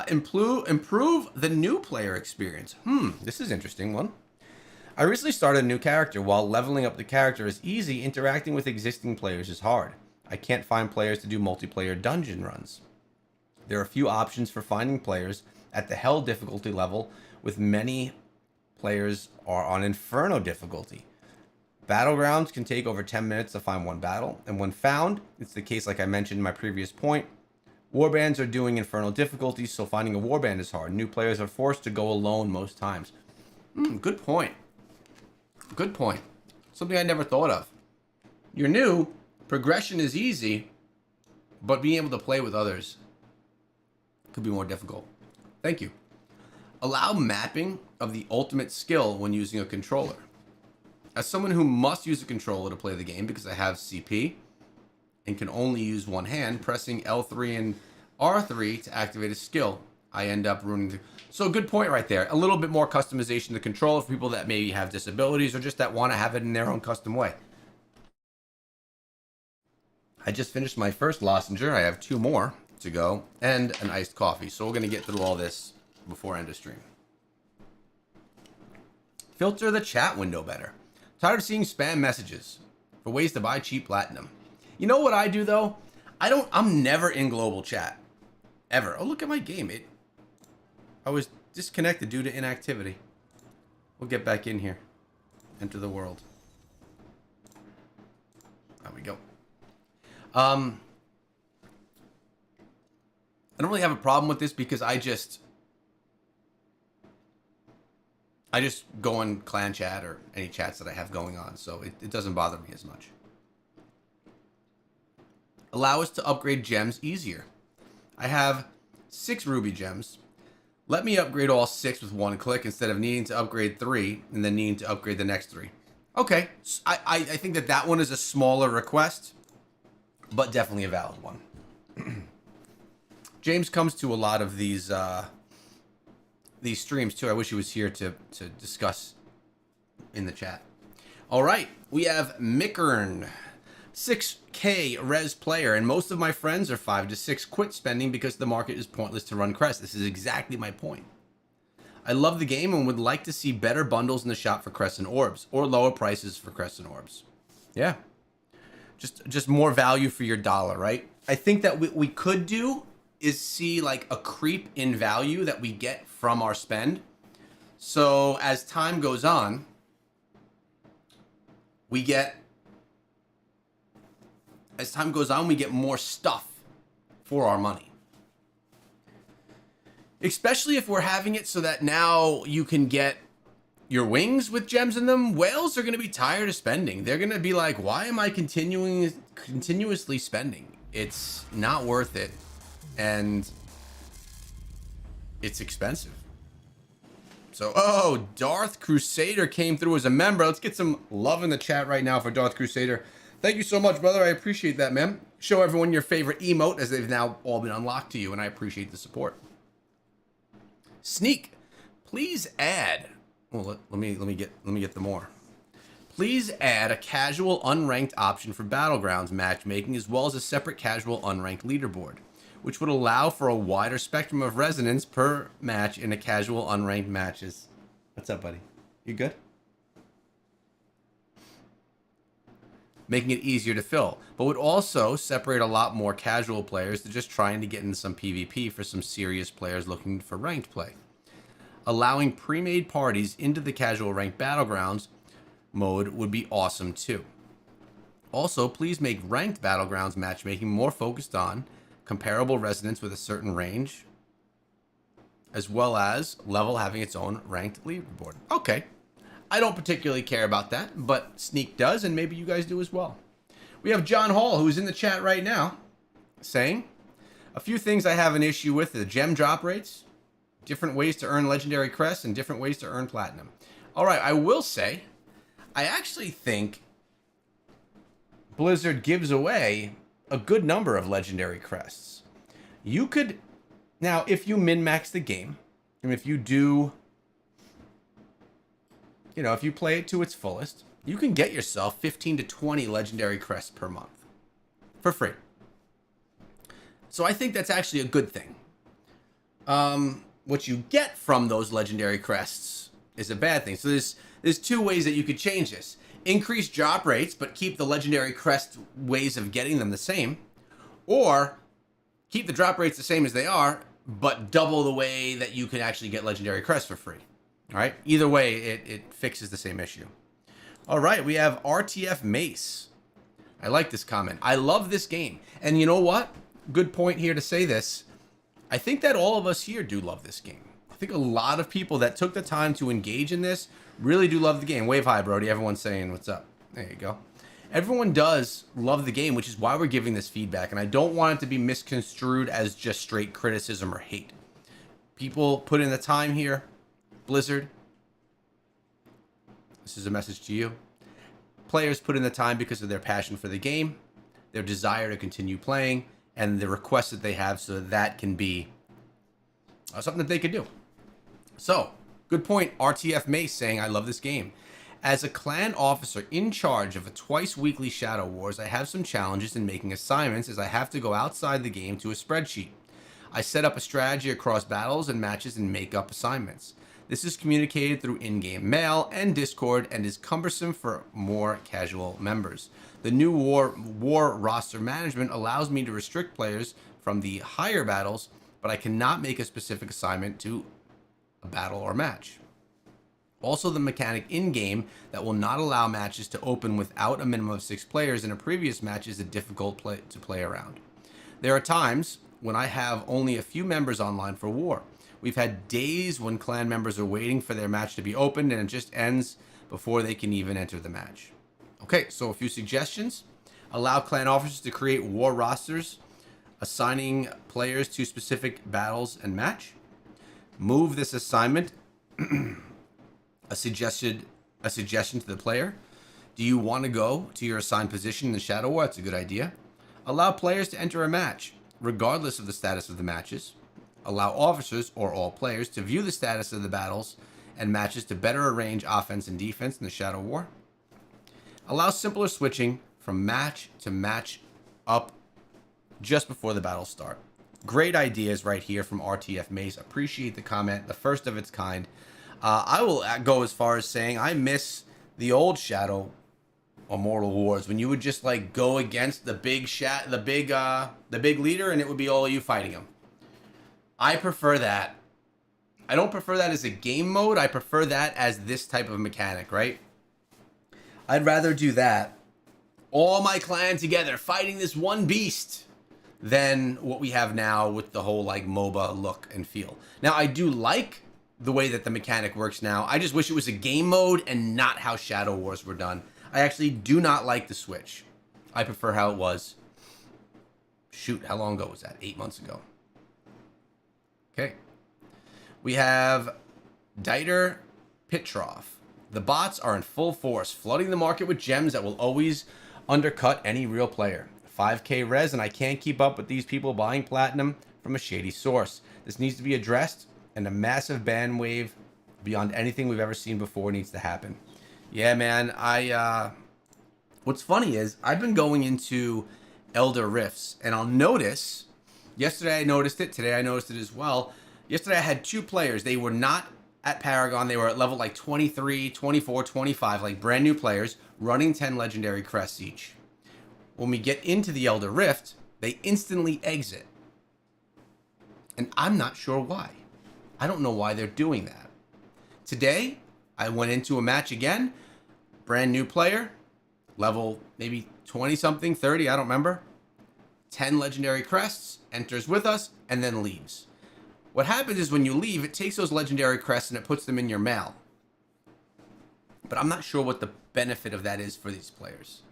Speaker 1: Improve the new player experience. This is an interesting one. I recently started a new character. While leveling up the character is easy, interacting with existing players is hard. I can't find players to do multiplayer dungeon runs. There are a few options for finding players at the Hell difficulty level, with many players are on Inferno difficulty. Battlegrounds can take over 10 minutes to find one battle, and when found, it's the case like I mentioned in my previous point. Warbands are doing Infernal difficulties, so finding a warband is hard. New players are forced to go alone most times. Good point. Good point. Something I never thought of. You're new, progression is easy, but being able to play with others could be more difficult. Thank you. Allow mapping of the ultimate skill when using a controller. As someone who must use a controller to play the game because I have CP and can only use one hand, pressing L3 and R3 to activate a skill, I end up ruining the... So good point right there. A little bit more customization to the controller for people that maybe have disabilities or just that want to have it in their own custom way. I just finished my first lozenge. I have 2 more to go and an iced coffee. So we're going to get through all this before end of stream. Filter the chat window better. Tired of seeing spam messages for ways to buy cheap platinum. You know what I do though? I'm never in global chat. Ever. Oh, look at my game. I was disconnected due to inactivity. We'll get back in here. Enter the world. There we go. I don't really have a problem with this because I just go in clan chat or any chats that I have going on, so it doesn't bother me as much. Allow us to upgrade gems easier. I have 6 ruby gems. Let me upgrade all 6 with one click instead of needing to upgrade 3 and then needing to upgrade the next 3. Okay, I think that one is a smaller request, but definitely a valid one. James comes to a lot of these streams too. I wish he was here to discuss in the chat. All right, we have Mickern, 6K res player, and most of my friends are 5 to 6 quit spending because the market is pointless to run crest. This is exactly my point. I love the game and would like to see better bundles in the shop for crests and orbs, or lower prices for crests and orbs. Yeah, just more value for your dollar, right? I think that what we could do is see like a creep in value that we get from our spend. So as time goes on, we get more stuff for our money. Especially if we're having it so that now you can get your wings with gems in them. Whales are going to be tired of spending. They're going to be like, why am I continuously spending? It's not worth it. And it's expensive. So, oh, Darth Crusader came through as a member. Let's get some love in the chat right now for Darth Crusader. Thank you so much, brother. I appreciate that, man. Show everyone your favorite emote as they've now all been unlocked to you, and I appreciate the support. Sneak, please add. Well, let me get the more. Please add a casual unranked option for Battlegrounds matchmaking, as well as a separate casual unranked leaderboard, which would allow for a wider spectrum of resonance per match in a casual unranked matches. What's up, buddy? You good? Making it easier to fill, but would also separate a lot more casual players to just trying to get in some PvP for some serious players looking for ranked play. Allowing pre-made parties into the casual ranked Battlegrounds mode would be awesome too. Also, please make ranked Battlegrounds matchmaking more focused on comparable resonance with a certain range, as well as level having its own ranked leaderboard. Okay. I don't particularly care about that, but Sneak does, and maybe you guys do as well. We have John Hall, who's in the chat right now, saying, a few things I have an issue with: the gem drop rates, different ways to earn legendary crests, and different ways to earn platinum. All right, I will say, I actually think Blizzard gives away a good number of legendary crests. You could, now, if you min-max the game, and if you do, if you play it to its fullest, you can get yourself 15 to 20 legendary crests per month for free. So I think that's actually a good thing. What you get from those legendary crests is a bad thing. So There's two ways that you could change this. Increase drop rates, but keep the legendary crest ways of getting them the same. Or keep the drop rates the same as they are, but double the way that you can actually get legendary crests for free. All right? Either way, it fixes the same issue. All right, we have RTF Mace. I like this comment. I love this game. And you know what? Good point here to say this. I think that all of us here do love this game. I think a lot of people that took the time to engage in this really do love the game. Wave hi, Brody. Everyone's saying what's up. There you go. Everyone does love the game, which is why we're giving this feedback. And I don't want it to be misconstrued as just straight criticism or hate. People put in the time here. Blizzard, this is a message to you. Players put in the time because of their passion for the game, their desire to continue playing, and the requests that they have so that can be something that they could do. So, good point, RTF Mace saying, I love this game. As a clan officer in charge of a twice weekly Shadow Wars, I have some challenges in making assignments as I have to go outside the game to a spreadsheet. I set up a strategy across battles and matches and make up assignments. This is communicated through in-game mail and Discord and is cumbersome for more casual members. The new war roster management allows me to restrict players from the higher battles, but I cannot make a specific assignment to a battle or match. Also, the mechanic in-game that will not allow matches to open without a minimum of 6 players in a previous match is a difficult to play around. There are times when I have only a few members online for war. We've had days when clan members are waiting for their match to be opened and it just ends before they can even enter the match. Okay, so a few suggestions. Allow clan officers to create war rosters, assigning players to specific battles and match. Move this assignment, a suggestion to the player. Do you want to go to your assigned position in the Shadow War? That's a good idea. Allow players to enter a match, regardless of the status of the matches. Allow officers, or all players, to view the status of the battles and matches to better arrange offense and defense in the Shadow War. Allow simpler switching from match to match up just before the battles start. Great ideas right here from RTF Mace. Appreciate the comment, the first of its kind. I will go as far as saying I miss the old Shadow Immortal Wars when you would just like go against the big leader and it would be all of you fighting him. I prefer that. I don't prefer that as a game mode. I prefer that as this type of mechanic, right? I'd rather do that. All my clan together fighting this one beast than what we have now with the whole like MOBA look and feel. Now, I do like the way that the mechanic works now. I just wish it was a game mode and not how Shadow Wars were done. I actually do not like the switch. I prefer how it was. Shoot, how long ago was that? 8 months ago. Okay. We have Dieter Pitroff. The bots are in full force, flooding the market with gems that will always undercut any real player. 5k res, and I can't keep up with these people buying platinum from a shady source. This needs to be addressed, and a massive ban wave beyond anything we've ever seen before needs to happen. Yeah, man, what's funny is I've been going into Elder Rifts, and I'll notice, yesterday I noticed it, today I noticed it as well. Yesterday I had 2 players. They were not at Paragon. They were at level like 23, 24, 25, like brand new players, running 10 legendary crests each. When we get into the Elder Rift, they instantly exit. And I'm not sure why. I don't know why they're doing that. Today, I went into a match again, brand new player, level maybe 20 something, 30, I don't remember. 10 legendary crests, enters with us, and then leaves. What happens is when you leave, it takes those legendary crests and it puts them in your mail. But I'm not sure what the benefit of that is for these players.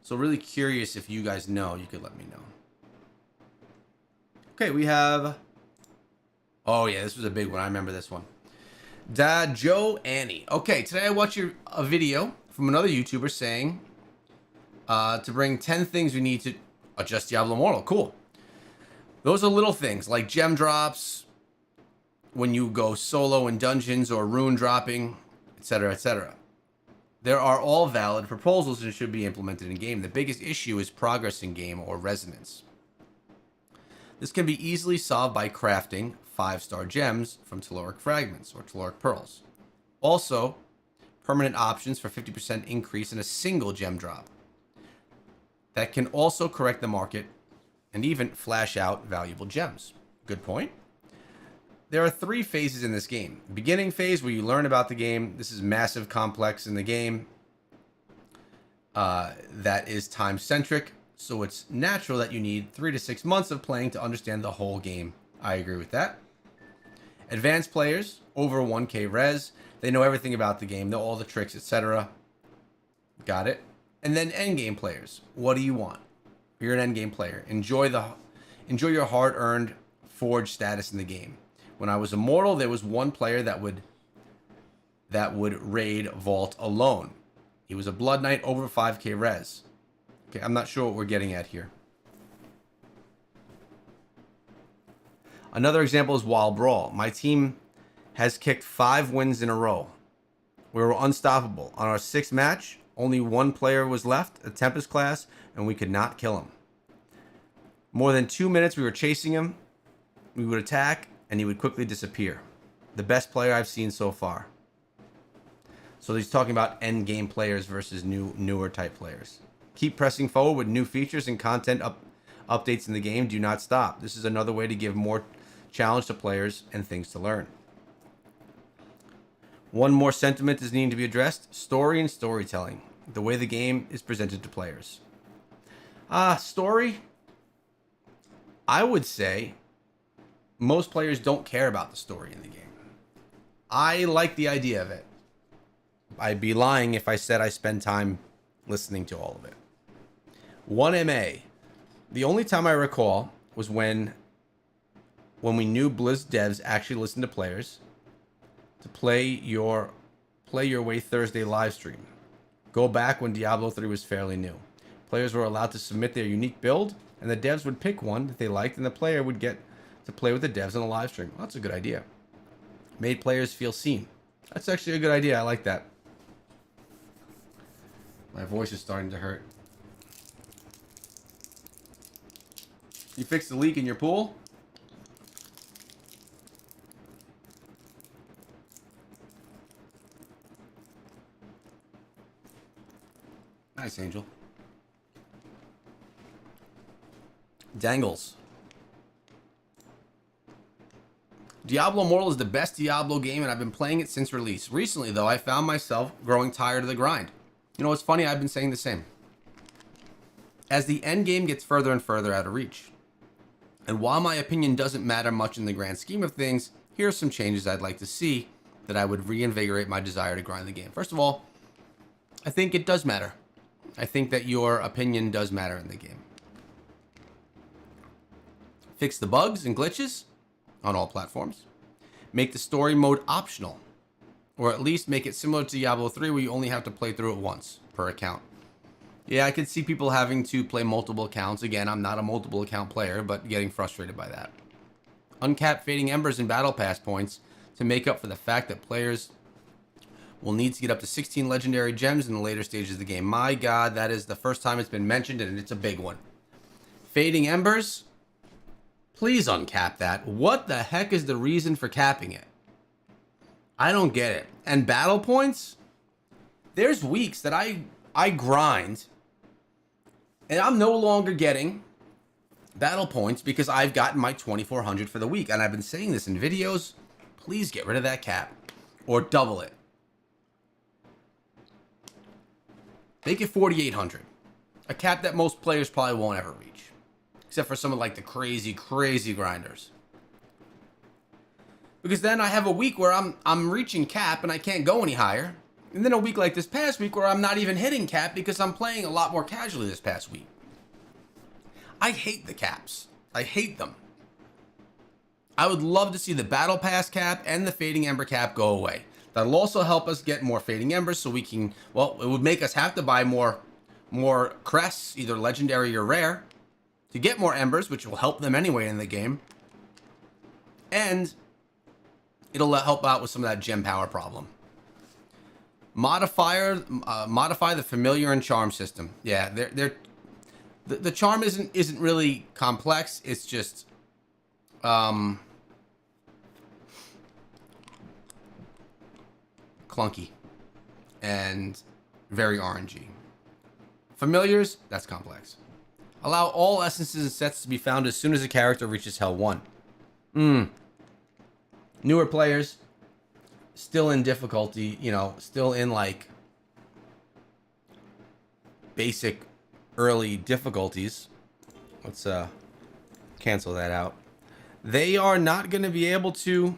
Speaker 1: So really curious if you guys know, you could let me know. Okay, we have... Oh yeah, this was a big one. I remember this one. Joe Annie. Okay, today I watched a video from another YouTuber saying to bring 10 things we need to adjust Diablo Immortal. Cool. Those are little things like gem drops, when you go solo in dungeons or rune dropping, etc., etc. There are all valid proposals and should be implemented in game. The biggest issue is progress in game or resonance. This can be easily solved by crafting 5-star gems from telluric fragments or telluric pearls. Also, permanent options for 50% increase in a single gem drop. That can also correct the market and even flash out valuable gems. Good point. There are 3 phases in this game. Beginning phase, where you learn about the game. This is massive complex in the game. That is time-centric, so it's natural that you need 3 to 6 months of playing to understand the whole game. I agree with that. Advanced players, over 1k res. They know everything about the game, know all the tricks, etc. Got it. And then endgame players. What do you want? You're an endgame player. Enjoy your hard-earned forge status in the game. When I was immortal, there was one player that would raid vault alone. He was a blood knight over 5k res. Okay, I'm not sure what we're getting at here. Another example is Wild Brawl. My team has kicked 5 wins in a row. We were unstoppable. On our 6th match, only one player was left, a Tempest class, and we could not kill him. More than 2 minutes, we were chasing him. We would attack, and he would quickly disappear. The best player I've seen so far. So he's talking about end game players versus newer type players. Keep pressing forward with new features and content updates in the game. Do not stop. This is another way to give more challenge to players and things to learn. One more sentiment is needing to be addressed: story and storytelling. The way the game is presented to players. Story. I would say most players don't care about the story in the game. I like the idea of it. I'd be lying if I said I spend time listening to all of it. 1MA. The only time I recall was when we knew Blizz devs actually listened to players to play your way Thursday live stream. Go back when Diablo 3 was fairly new. Players were allowed to submit their unique build, and the devs would pick one that they liked, and the player would get to play with the devs on a live stream. Well, that's a good idea. Made players feel seen. That's actually a good idea. I like that. My voice is starting to hurt. You fixed the leak in your pool? Nice, Angel. Dangles. Diablo Immortal is the best Diablo game, and I've been playing it since release. Recently, though, I found myself growing tired of the grind. You know, it's funny, I've been saying the same. As the end game gets further and further out of reach. And while my opinion doesn't matter much in the grand scheme of things, here are some changes I'd like to see that I would reinvigorate my desire to grind the game. First of all, I think it does matter. I think that your opinion does matter in the game. Fix the bugs and glitches on all platforms. Make the story mode optional, or at least make it similar to Diablo 3 where you only have to play through it once per account. Yeah, I could see people having to play multiple accounts. Again, I'm not a multiple account player, but getting frustrated by that. Uncap Fading Embers and Battle Pass points to make up for the fact that players will need to get up to 16 legendary gems in the later stages of the game. My God, that is the first time it's been mentioned, and it's a big one. Fading Embers, please uncap that. What the heck is the reason for capping it? I don't get it. And battle points? There's weeks that I grind, and I'm no longer getting battle points because I've gotten my 2,400 for the week. And I've been saying this in videos. Please get rid of that cap or double it. Make it 4,800. A cap that most players probably won't ever reach. Except for some of like the crazy grinders. Because then I have a week where I'm reaching cap and I can't go any higher. And then a week like this past week where I'm not even hitting cap because I'm playing a lot more casually this past week. I hate the caps. I hate them. I would love to see the Battle Pass cap and the Fading Ember cap go away. That'll also help us get more Fading Embers so we can, well, it would make us have to buy more crests, either legendary or rare, to get more embers, which will help them anyway in the game. And it'll help out with some of that gem power problem. Modify the familiar and charm system. Yeah, the charm isn't really complex. It's just clunky. and very RNG. Familiars, that's complex. Allow all essences and sets to be found as soon as a character reaches Hell 1. Newer players, still in difficulty, still in like basic early difficulties. Let's cancel that out. They are not going to be able to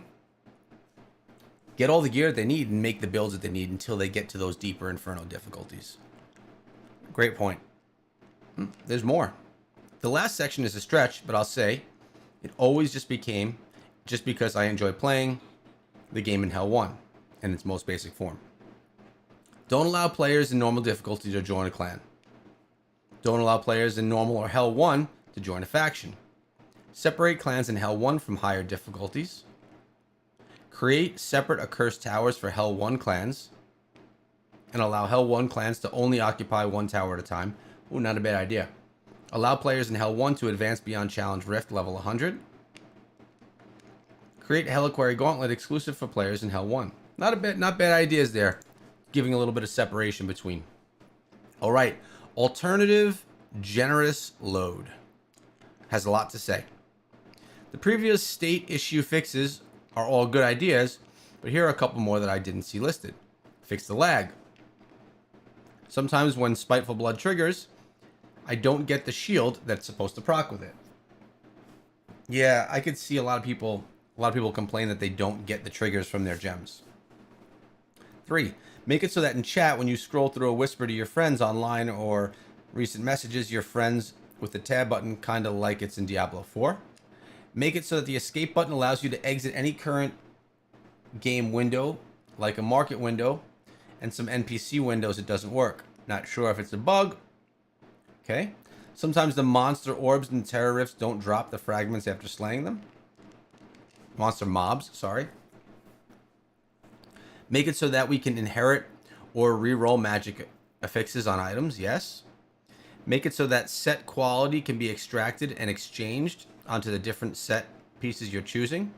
Speaker 1: get all the gear that they need and make the builds that they need until they get to those deeper Inferno difficulties. Great point. There's more. The last section is a stretch, but I'll say it always just became just because I enjoy playing the game in Hell 1 in its most basic form. Don't allow players in normal difficulty to join a clan. Don't allow players in normal or Hell 1 to join a faction. Separate clans in Hell 1 from higher difficulties. Create separate accursed towers for Hell 1 clans. And allow Hell 1 clans to only occupy one tower at a time. Ooh, not a bad idea. Allow players in Hell 1 to advance beyond Challenge Rift level 100. Create Heliquary Gauntlet exclusive for players in Hell 1. Not bad ideas there. Giving a little bit of separation between. All right. Alternative generous load. Has a lot to say. The previous state issue fixes are all good ideas, but here are a couple more that I didn't see listed. Fix the lag. Sometimes when Spiteful Blood triggers, I don't get the shield that's supposed to proc with it. Yeah, I could see a lot of people complain that they don't get the triggers from their gems. 3. Make it so that in chat, when you scroll through a whisper to your friends online or recent messages, your friends with the tab button, kind of like it's in Diablo 4. Make it so that the escape button allows you to exit any current game window, like a market window, and some NPC windows it doesn't work. Not sure if it's a bug. Okay. Sometimes the monster orbs and terror rifts don't drop the fragments after slaying them. Monster mobs, sorry. Make it so that we can inherit or reroll magic affixes on items, yes. Make it so that set quality can be extracted and exchanged onto the different set pieces you're choosing.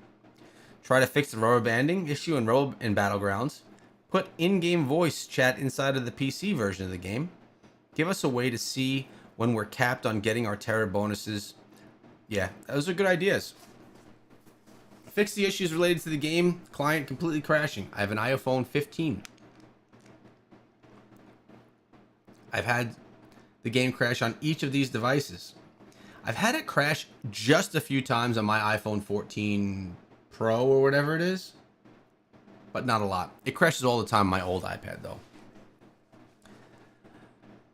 Speaker 1: Try to fix the rubber banding issue in Battlegrounds. Put in-game voice chat inside of the PC version of the game. Give us a way to see when we're capped on getting our terror bonuses. Yeah, those are good ideas. Fix the issues related to the game client completely crashing. I have an iPhone 15. I've had the game crash on each of these devices. I've had it crash just a few times on my iPhone 14 Pro or whatever it is, but not a lot. It crashes all the time on my old iPad though.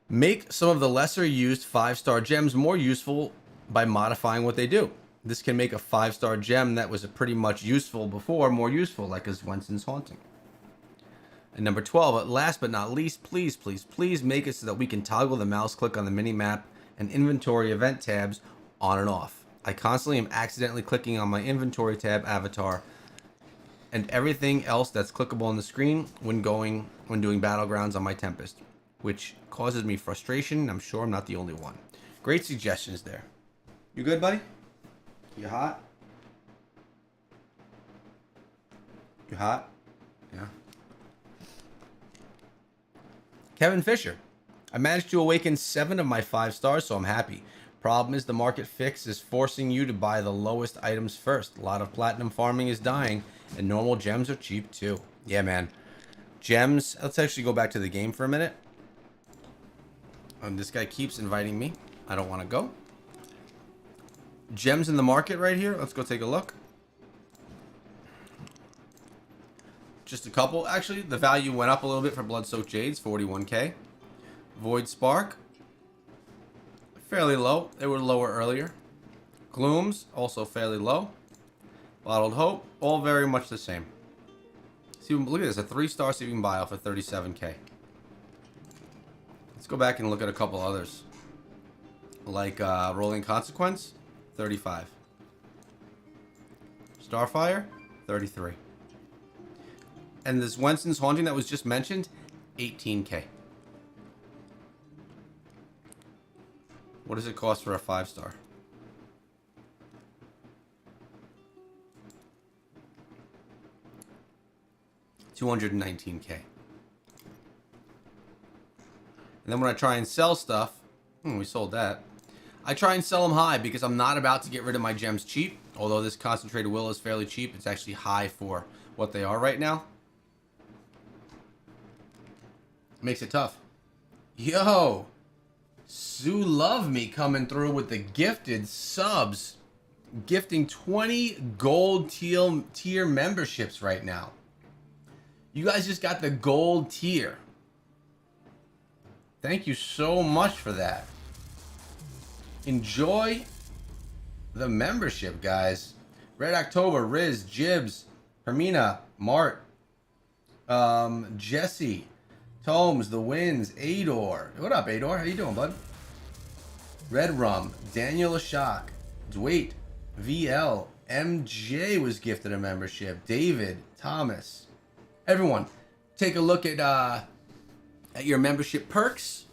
Speaker 1: Make some of the lesser used 5-star gems more useful by modifying what they do. This can make a 5-star gem that was pretty much useful before more useful, like a Swenson's Haunting. And number 12, last but not least, please make it so that we can toggle the mouse click on the mini-map and inventory event tabs on and off. I constantly am accidentally clicking on my inventory tab avatar and everything else that's clickable on the screen when doing Battlegrounds on my Tempest, which causes me frustration. I'm sure I'm not the only one. Great suggestions there. You good, buddy? You hot? You hot? Yeah. Kevin Fisher. I managed to awaken 7 of my 5 stars, so I'm happy. Problem is the market fix is forcing you to buy the lowest items first. A lot of platinum farming is dying, and normal gems are cheap too. Yeah, man. Gems. Let's actually go back to the game for a minute. This guy keeps inviting me. I don't want to go. Gems in the market right here. Let's go take a look. Just a couple. Actually, the value went up a little bit for Blood-Soaked Jades, 41k. Void Spark, fairly low. They were lower earlier. Glooms, also fairly low. Bottled Hope, all very much the same. See, look at this, a 3-star Sleeping Bile for 37k. Let's go back and look at a couple others. Like Rolling Consequence, 35. Starfire, 33. And this Swenson's Haunting that was just mentioned, 18k. What does it cost for a 5-star? $219k. And then when I try and sell stuff, we sold that. I try and sell them high because I'm not about to get rid of my gems cheap. Although this concentrated will is fairly cheap, it's actually high for what they are right now. Makes it tough. Yo, Sue Love Me coming through with the gifted subs. Gifting 20 gold tier memberships right now. You guys just got the gold tier. Thank you so much for that. Enjoy the membership, guys. Red October, Riz, Jibs, Hermina, Mart, Jesse, Tomes, The Winds, Ador. What up, Ador? How you doing, bud? Red Rum, Daniel Ashok, Dwight, VL, MJ was gifted a membership. David, Thomas. Everyone, take a look at your membership perks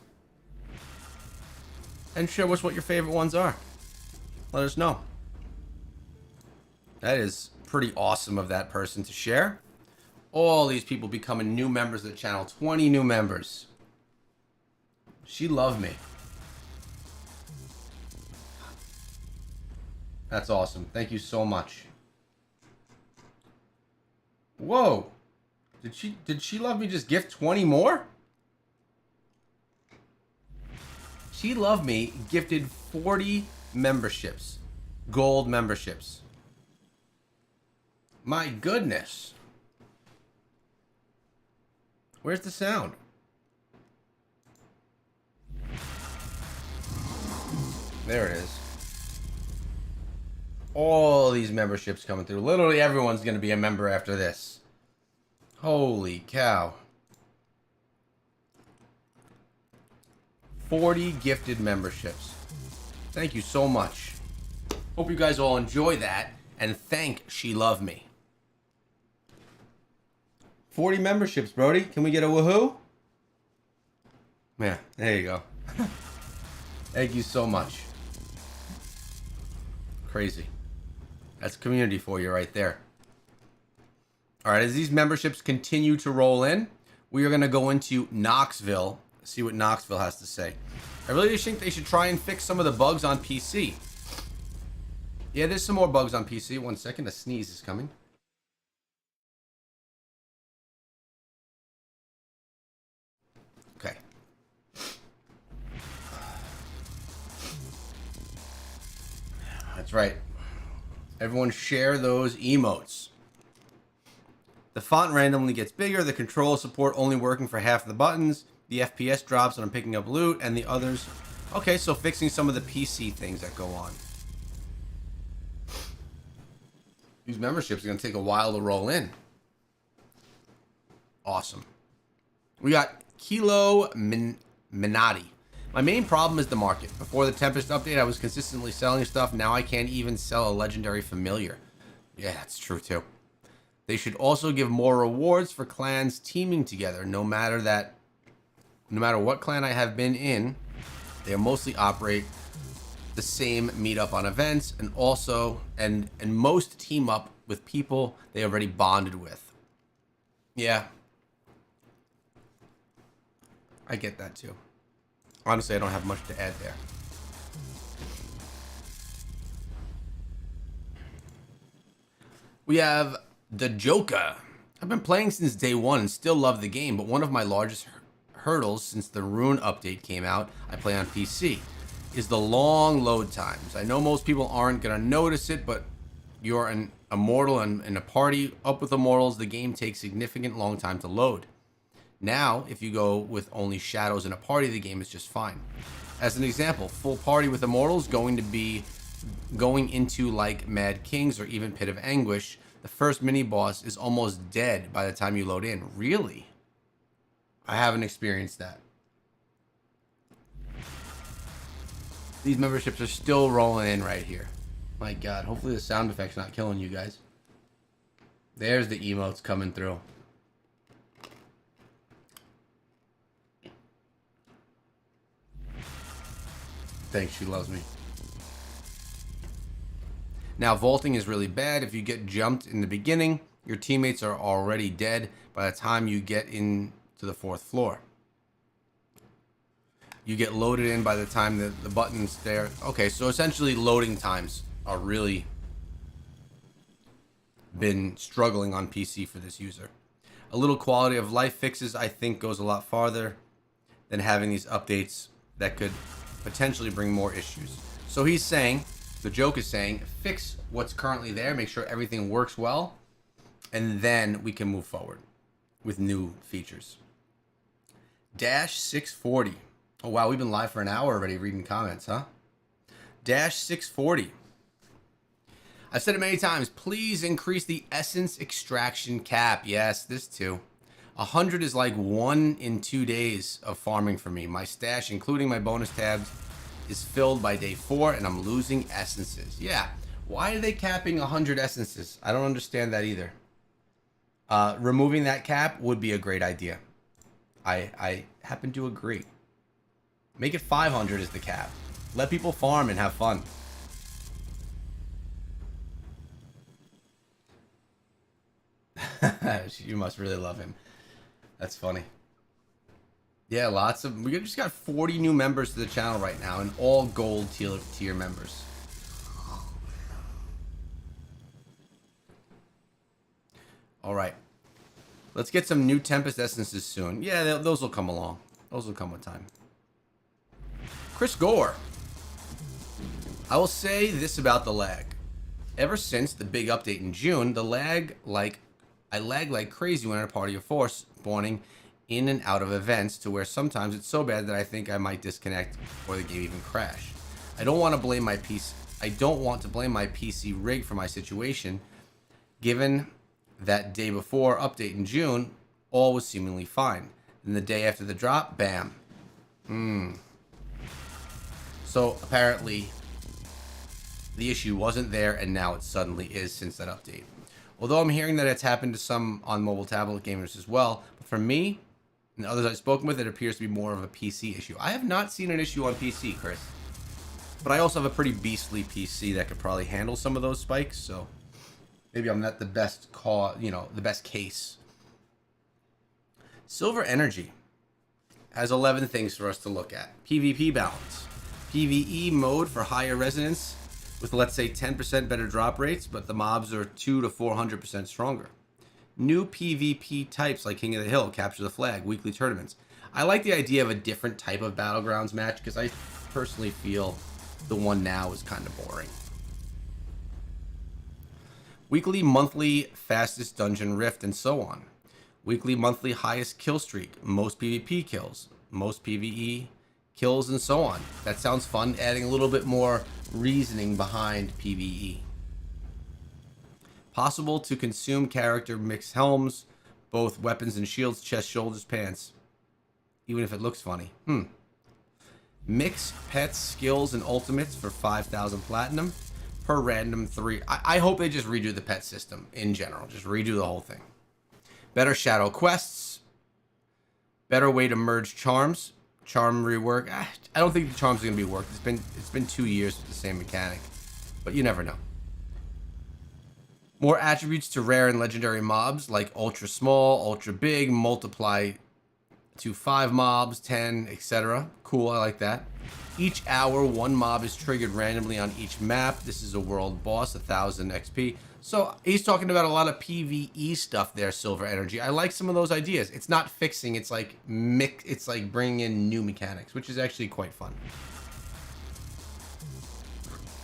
Speaker 1: and show us what your favorite ones are. Let us know. That is pretty awesome of that person to share. All these people becoming new members of the channel. 20 new members. She loved me. That's awesome. Thank you so much. Whoa. Did she love me just gift 20 more? She loved me gifted 40 memberships. Gold memberships. My goodness. Where's the sound? There it is. All these memberships coming through. Literally everyone's going to be a member after this. Holy cow. 40 gifted memberships. Thank you so much. Hope you guys all enjoy that. And thank She Love Me. 40 memberships, Brody. Can we get a woohoo? Yeah, there you go. Thank you so much. Crazy. That's community for you right there. All right, as these memberships continue to roll in, we are going to go into Knoxville, see what Knoxville has to say. I really think they should try and fix some of the bugs on PC. Yeah, there's some more bugs on PC. 1 second, a sneeze is coming. Okay. That's right. Everyone share those emotes. The font randomly gets bigger. The control support only working for half of the buttons. The FPS drops when I'm picking up loot, and the others. Okay, so fixing some of the PC things that go on. These memberships are going to take a while to roll in. Awesome. We got Kilo Minati. My main problem is the market. Before the Tempest update, I was consistently selling stuff. Now I can't even sell a legendary familiar. Yeah, that's true too. They should also give more rewards for clans teaming together. No matter what clan I have been in, they mostly operate the same meetup on events, and also and most team up with people they already bonded with. Yeah, I get that too. Honestly, I don't have much to add there. We have the Joker. I've been playing since day one and still love the game, but one of my largest hurdles since the Rune update came out, I play on PC, is the long load times. I know most people aren't going to notice it, but you're an immortal and in a party up with immortals, the game takes significant long time to load. Now, if you go with only shadows in a party, the game is just fine. As an example, full party with immortals going into like Mad Kings or even Pit of Anguish, the first mini boss is almost dead by the time you load in. Really? I haven't experienced that. These memberships are still rolling in right here. My God, hopefully the sound effect's not killing you guys. There's the emotes coming through. Thanks, She Loves Me. Now, vaulting is really bad. If you get jumped in the beginning, your teammates are already dead by the time you get into the 4th floor. you get loaded in by the time that the button's there. Okay, so essentially loading times are really been struggling on PC for this user. A little quality of life fixes, I think, goes a lot farther than having these updates that could potentially bring more issues. So he's saying, the joke is saying, fix what's currently there, make sure everything works well, and then we can move forward with new features. Dash 640. Oh wow, we've been live for an hour already reading comments, huh? Dash 640. I've said it many times, please increase the essence extraction cap. Yes, this too. 100 is like 1 in 2 days of farming for me. My stash, including my bonus tabs, is filled by day 4, and I'm losing essences. Yeah, why are they capping 100 essences? I don't understand that either. Removing that cap would be a great idea. I happen to agree. Make it 500 as the cap. Let people farm and have fun. You must really love him. That's funny. Yeah, lots of... We just got 40 new members to the channel right now, and all gold tier members. Alright. Let's get some new Tempest essences soon. Yeah, those will come along. Those will come with time. Chris Gore. I will say this about the lag. Ever since the big update in June, I lag like crazy when at a party of 4 spawning in and out of events, to where sometimes it's so bad that I think I might disconnect or the game even crash. I don't want to blame my PC rig for my situation, given that day before update in June, all was seemingly fine. Then the day after the drop, bam. So apparently the issue wasn't there, and now it suddenly is since that update. Although I'm hearing that it's happened to some on mobile tablet gamers as well, but for me and others I've spoken with, it appears to be more of a PC issue. I have not seen an issue on PC, Chris. But I also have a pretty beastly PC that could probably handle some of those spikes, so maybe I'm not the best the best case. Silver Energy has 11 things for us to look at. PvP balance. PvE mode for higher resonance with, let's say, 10% better drop rates, but the mobs are 200 to 400% stronger. New PvP types like King of the Hill, Capture the Flag, weekly tournaments. I like the idea of a different type of Battlegrounds match, because I personally feel the one now is kind of boring. Weekly, monthly, fastest dungeon rift, and so on. Weekly, monthly, highest kill streak, most PvP kills, most PvE kills, and so on. That sounds fun, adding a little bit more reasoning behind PvE. Possible to consume character mix helms, both weapons and shields, chest, shoulders, pants. Even if it looks funny. Mix pets, skills, and ultimates for 5,000 platinum per random 3. I hope they just redo the pet system in general. Just redo the whole thing. Better shadow quests. Better way to merge charms. Charm rework. I don't think the charms are going to be worked. It's been 2 years with the same mechanic. But you never know. More attributes to rare and legendary mobs, like ultra small, ultra big, multiply to 5 mobs, 10, etc. Cool, I like that. Each hour, 1 mob is triggered randomly on each map. This is a world boss, 1,000 XP. So he's talking about a lot of PvE stuff there, Silver Energy. I like some of those ideas. It's not fixing, it's like it's like bringing in new mechanics, which is actually quite fun.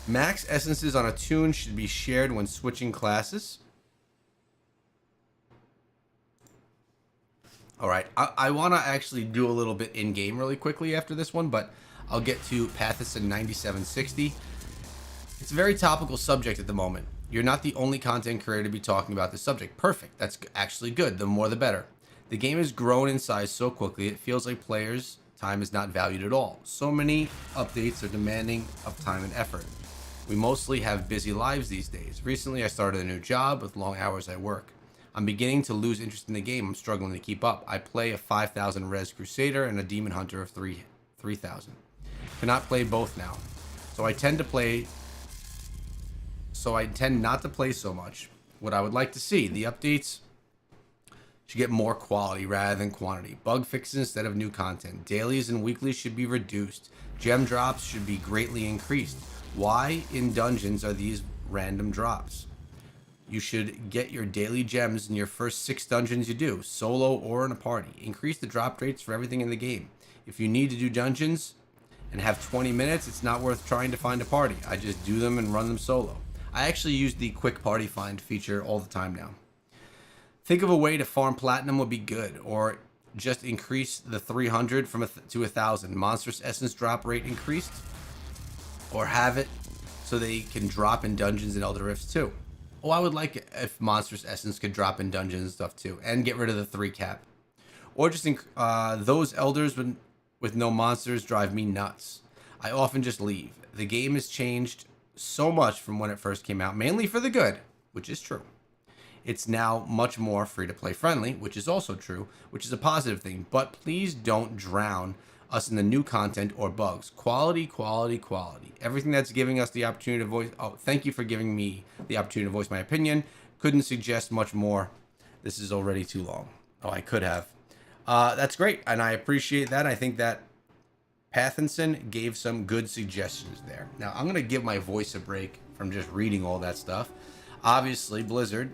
Speaker 1: Max essences on a tune should be shared when switching classes. Alright, I want to actually do a little bit in-game really quickly after this one, but I'll get to Pathison 9760. It's a very topical subject at the moment. You're not the only content creator to be talking about this subject. Perfect, that's actually good, the more the better. The game has grown in size so quickly, it feels like players' time is not valued at all. So many updates are demanding of time and effort. We mostly have busy lives these days. Recently, I started a new job with long hours at work. I'm beginning to lose interest in the game. I'm struggling to keep up. I play a 5,000 res Crusader and a Demon Hunter of 3,000. Cannot play both now. So I tend not to play so much. What I would like to see, the updates Should get more quality rather than quantity. Bug fixes instead of new content. Dailies and weeklies should be reduced. Gem drops should be greatly increased. Why in dungeons are these random drops? You should get your daily gems in your first 6 dungeons you do, solo or in a party. Increase the drop rates for everything in the game. If you need to do dungeons and have 20 minutes, it's not worth trying to find a party. I just do them and run them solo. I actually use the quick party find feature all the time now. Think of a way to farm platinum would be good, or just increase the 300 to 1,000. Monstrous essence drop rate increased, or have it so they can drop in dungeons and Elder Rifts too. Oh, I would like it if monstrous essence could drop in dungeons and stuff too, and get rid of the 3 cap. Or just those elders with no monsters drive me nuts. I often just leave. The game has changed so much from when it first came out, mainly for the good, which is true. It's now much more free-to-play friendly, which is also true, which is a positive thing. But please don't drown us in the new content or bugs. Quality, quality, quality. Everything that's giving us the opportunity to voice... Oh, thank you for giving me the opportunity to voice my opinion. Couldn't suggest much more. This is already too long. Oh, I could have. That's great, and I appreciate that. I think that Pathinson gave some good suggestions there. Now, I'm going to give my voice a break from just reading all that stuff. Obviously, Blizzard...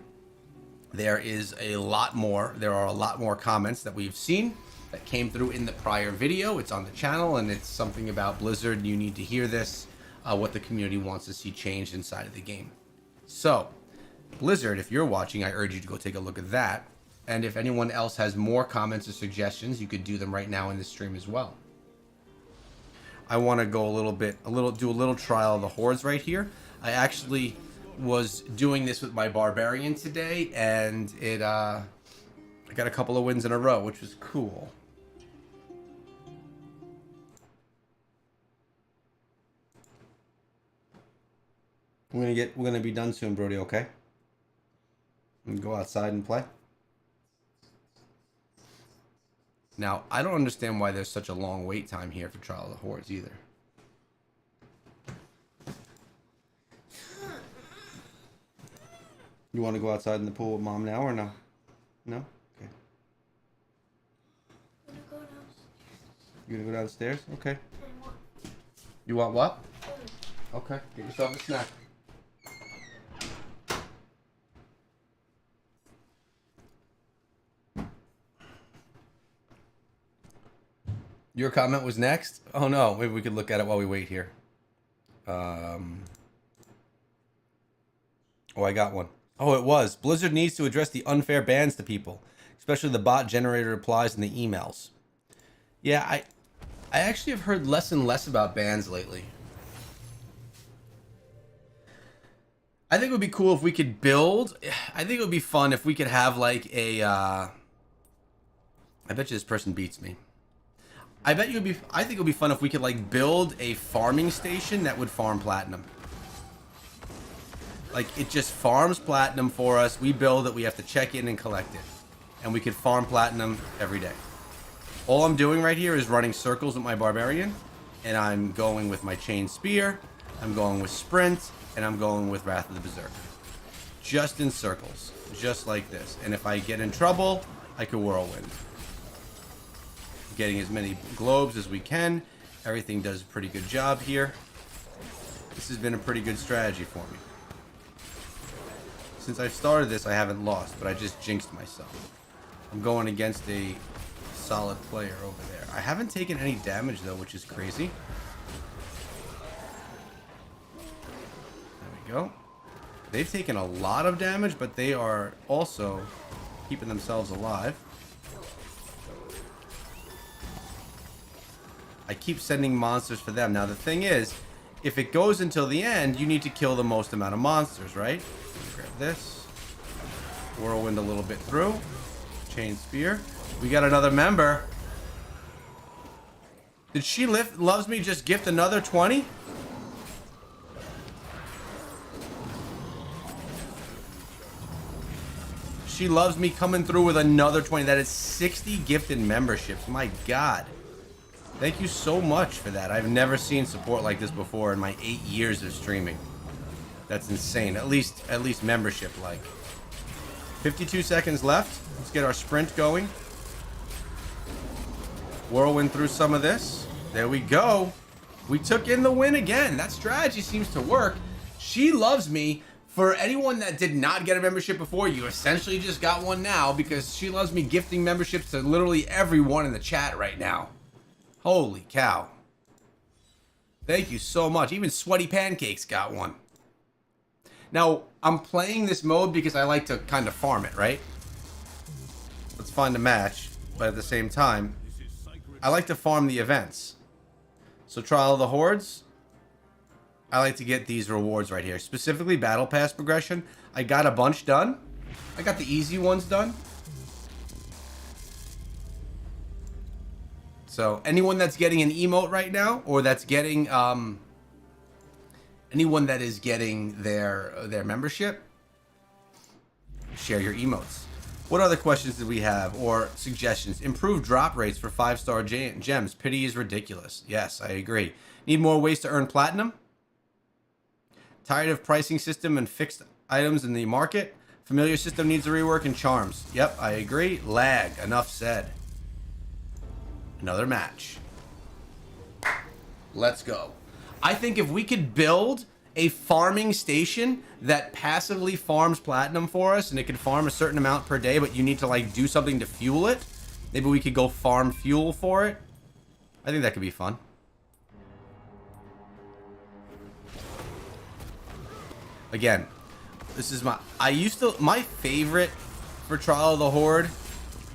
Speaker 1: There are a lot more comments that we've seen that came through in the prior video. It's on the channel, and it's something about Blizzard. You need to hear this, what the community wants to see changed inside of the game. So, Blizzard, if you're watching, I urge you to go take a look at that. And if anyone else has more comments or suggestions, you could do them right now in the stream as well. I want to go do a little trial of the Hordes right here. I actually was doing this with my barbarian today, and I got a couple of wins in a row, which was cool. We're gonna be done soon, Brody, okay? We can go outside and play. Now, I don't understand why there's such a long wait time here for Trial of the Hordes either. You want to go outside in the pool with Mom now or no? No? Okay.
Speaker 2: I'm gonna go downstairs.
Speaker 1: You gonna go downstairs? Okay. You want what? Okay. Get yourself a snack. Your comment was next? Oh no, maybe we could look at it while we wait here. Oh, I got one. Oh, it was. Blizzard needs to address the unfair bans to people, especially the bot generated replies in the emails. Yeah, I actually have heard less and less about bans lately. I think it would be cool if we could build... I think it would be fun if we could have like a... I bet you this person beats me. I think it would be fun if we could like build a farming station that would farm platinum. Like, it just farms platinum for us. We build it. We have to check in and collect it. And we could farm platinum every day. All I'm doing right here is running circles with my barbarian. And I'm going with my chain spear. I'm going with sprint. And I'm going with Wrath of the Berserker. Just in circles. Just like this. And if I get in trouble, I can whirlwind. Getting as many globes as we can. Everything does a pretty good job here. This has been a pretty good strategy for me. Since I've started this, I haven't lost, but I just jinxed myself. I'm going against a solid player over there. I haven't taken any damage, though, which is crazy. There we go. They've taken a lot of damage, but they are also keeping themselves alive. I keep sending monsters for them. Now, the thing is, if it goes until the end, you need to kill the most amount of monsters, right? Grab this. Whirlwind a little bit through. Chain spear. We got another member. Did she loves me just gift another 20? She loves me coming through with another 20. That is 60 gifted memberships. My God. Thank you so much for that. I've never seen support like this before in my 8 years of streaming. That's insane. At least membership like. 52 seconds left. Let's get our sprint going. Whirlwind through some of this. There we go. We took in the win again. That strategy seems to work. She loves me. For anyone that did not get a membership before, you essentially just got one now because She Loves Me gifting memberships to literally everyone in the chat right now. Holy cow. Thank you so much. Even Sweaty Pancakes got one. Now, I'm playing this mode because I like to kind of farm it, right? Let's find a match, but at the same time, I like to farm the events. So Trial of the Hordes, I like to get these rewards right here. Specifically, Battle Pass progression. I got a bunch done. I got the easy ones done. So anyone that's getting an emote right now, or that's getting anyone that is getting their membership, share your emotes. What other questions did we have or suggestions? Improve drop rates for 5-star gems. Pity is ridiculous. Yes, I agree. Need more ways to earn platinum? Tired of pricing system and fixed items in the market? Familiar system needs a rework and charms. Yep, I agree. Lag. Enough said. Another match. Let's go. I think if we could build a farming station that passively farms platinum for us, and it can farm a certain amount per day, but you need to like do something to fuel it. Maybe we could go farm fuel for it. I think that could be fun. Again, this is my favorite for Trial of the Horde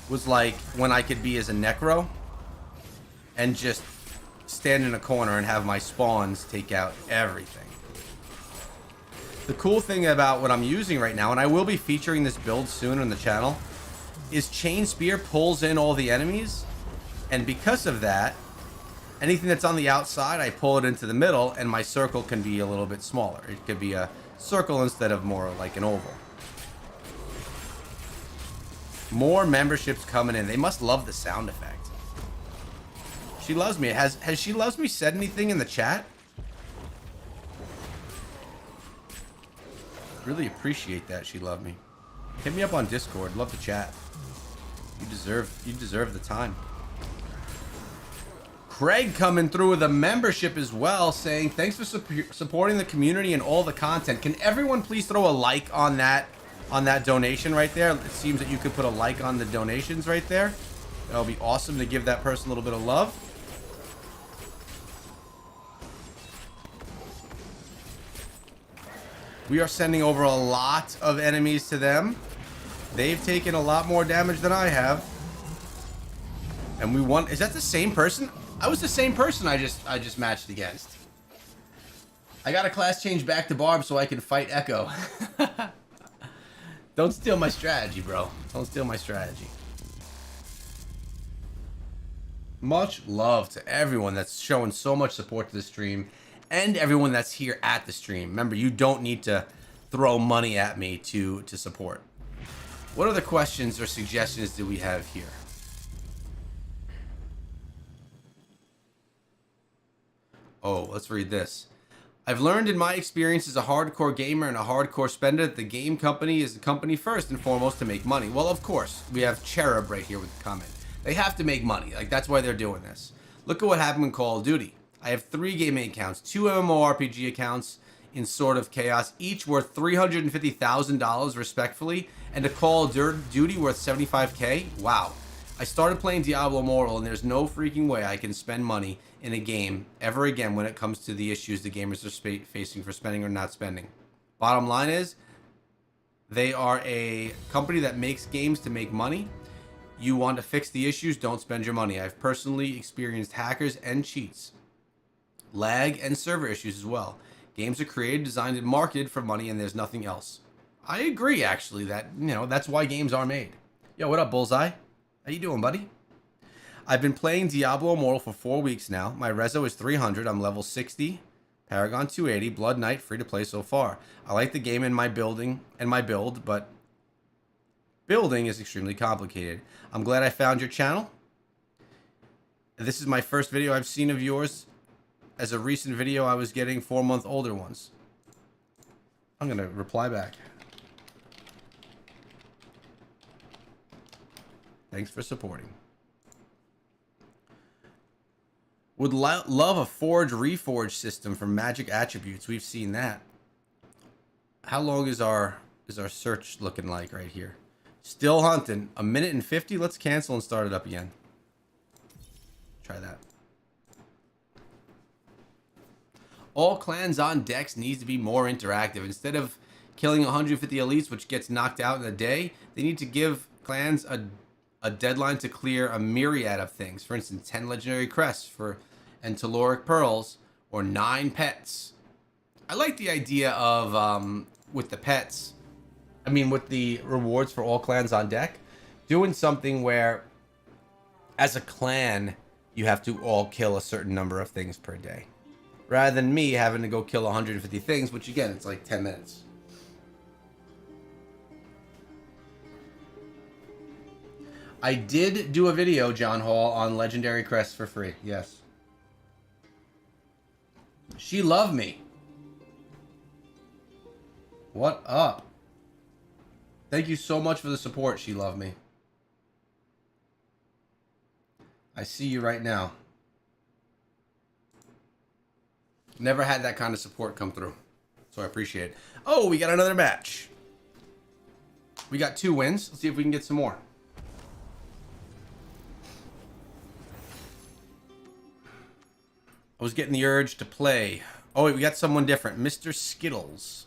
Speaker 1: was like when I could be as a necro and just stand in a corner and have my spawns take out everything. The cool thing about what I'm using right now, and I will be featuring this build soon on the channel, is Chain Spear pulls in all the enemies, and because of that, anything that's on the outside, I pull it into the middle, and my circle can be a little bit smaller. It could be a circle instead of more like an oval. More memberships coming in. They must love the sound effect. She Loves Me. Has She Loves Me said anything in the chat? Really appreciate that, She Loved Me. Hit me up on Discord. Love to chat. You deserve the time. Craig coming through with a membership as well, saying thanks for supporting the community and all the content. Can everyone please throw a like on that donation right there? It seems that you could put a like on the donations right there. That would be awesome to give that person a little bit of love. We are sending over a lot of enemies to them. They've taken a lot more damage than I have. And we won. Is that the same person? I was the same person I just matched against. I got a class change back to Barb so I can fight Echo. Don't steal my strategy, bro. Don't steal my strategy. Much love to everyone that's showing so much support to the stream and everyone that's here at the stream. Remember, you don't need to throw money at me to support. What other questions or suggestions do we have here? Oh, let's read this. I've learned in my experience as a hardcore gamer and a hardcore spender that the game company is the company first and foremost to make money. Well, of course, we have Cherub right here with the comment. They have to make money. Like, that's why they're doing this. Look at what happened in Call of Duty. I have 3 gaming accounts, 2 MMORPG accounts in Sword of Chaos, each worth $350,000 respectfully, and a Call of Duty worth $75K. Wow. I started playing Diablo Immortal, and there's no freaking way I can spend money in a game ever again when it comes to the issues the gamers are facing for spending or not spending. Bottom line is, they are a company that makes games to make money. You want to fix the issues, don't spend your money. I've personally experienced hackers and cheats, lag, and server issues as well. Games are created, designed, and marketed for money, and there's nothing else. I agree, actually, that, that's why games are made. Yo, what up, Bullseye? How you doing, buddy? I've been playing Diablo Immortal for 4 weeks now. My rezo is 300. I'm level 60. Paragon 280. Blood Knight, free to play so far. I like the game and my build, but building is extremely complicated. I'm glad I found your channel. This is my first video I've seen of yours. As a recent video, I was getting 4-month older ones. I'm gonna reply back. Thanks for supporting. Would love a forge reforge system for magic attributes. We've seen that. How long is our search looking like right here? Still hunting. 1:50. Let's cancel and start it up again. Try that. All clans on decks needs to be more interactive. Instead of killing 150 elites, which gets knocked out in a day, they need to give clans a deadline to clear a myriad of things. For instance, 10 legendary crests and telluric pearls, or 9 pets. I like the idea of, with the pets, with the rewards for all clans on deck, doing something where, as a clan, you have to all kill a certain number of things per day. Rather than me having to go kill 150 things, which again, it's like 10 minutes. I did do a video, John Hall, on legendary crests for free. Yes. She loved me. What up? Thank you so much for the support, She loved me. I see you right now. Never had that kind of support come through, so I appreciate it. Oh, we got another match. We got 2 wins. Let's see if we can get some more. I was getting the urge to play. Oh, wait, we got someone different. Mr. Skittles.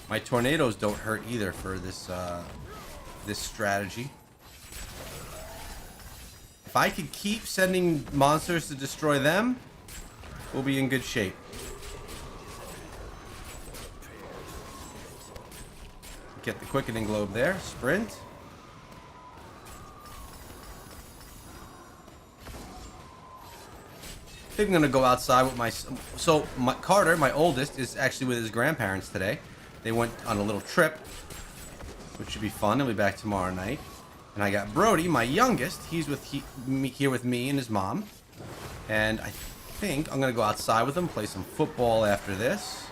Speaker 1: My tornadoes don't hurt either for this this strategy. If I could keep sending monsters to destroy them, we'll be in good shape. Get the quickening globe there. Sprint. I think I'm gonna go outside with my Carter, my oldest, is actually with his grandparents today. They went on a little trip, which should be fun. They'll be back tomorrow night. And I got Brody, my youngest. He's here with me and his mom. And I think I'm gonna go outside with him, play some football after this.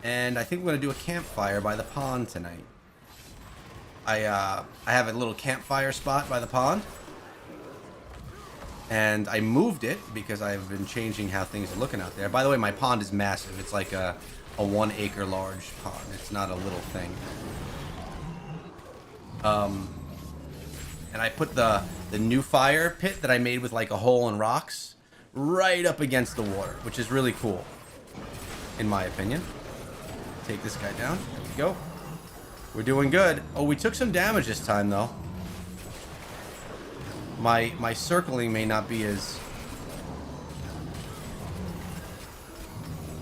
Speaker 1: And I think we're gonna do a campfire by the pond tonight. I have a little campfire spot by the pond, and I moved it because I've been changing how things are looking out there. By the way, my pond is massive. It's like a 1 acre large pond. It's not a little thing. And I put the new fire pit that I made with like a hole in rocks right up against the water, which is really cool, in my opinion. Take this guy down. There we go. We're doing good. Oh, we took some damage this time, though. My circling may not be as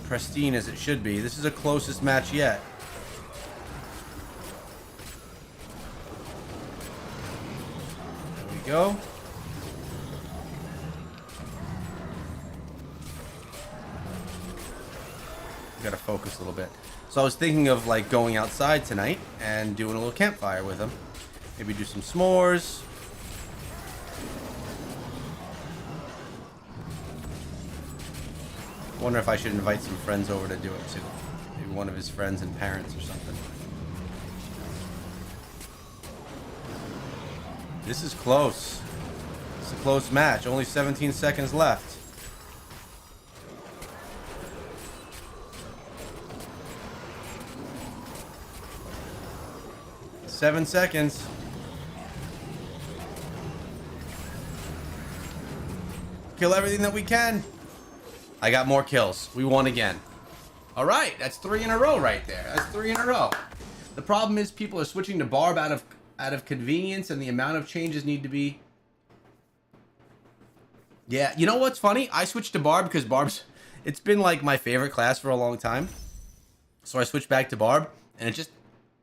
Speaker 1: pristine as it should be. This is the closest match yet. There we go. Gotta focus a little bit. So I was thinking of like going outside tonight and doing a little campfire with them. Maybe do some s'mores. Wonder if I should invite some friends over to do it too. Maybe one of his friends and parents or something. This is close. It's a close match. Only 17 seconds left. Seven seconds. Kill everything that we can. I got more kills. We won again. All right, that's 3 in a row right there. That's 3 in a row. The problem is people are switching to Barb out of convenience, and the amount of changes need to be. Yeah, you know what's funny? I switched to Barb because it's been like my favorite class for a long time. So I switched back to Barb, and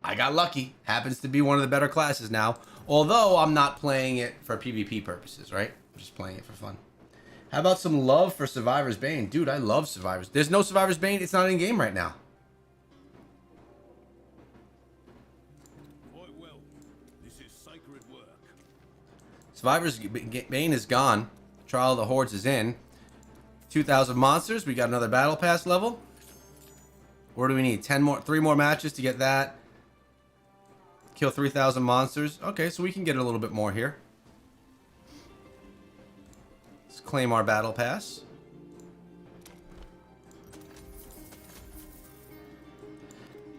Speaker 1: I got lucky. Happens to be one of the better classes now. Although I'm not playing it for PvP purposes, right? I'm just playing it for fun. How about some love for Survivor's Bane? Dude, I love Survivor's. There's no Survivor's Bane. It's not in game right now.
Speaker 3: Well, this is sacred work.
Speaker 1: Survivor's Bane is gone. Trial of the Hordes is in. 2,000 monsters. We got another battle pass level. What do we need? 3 more matches to get that. Kill 3,000 monsters. Okay, so we can get a little bit more here. Let's claim our battle pass.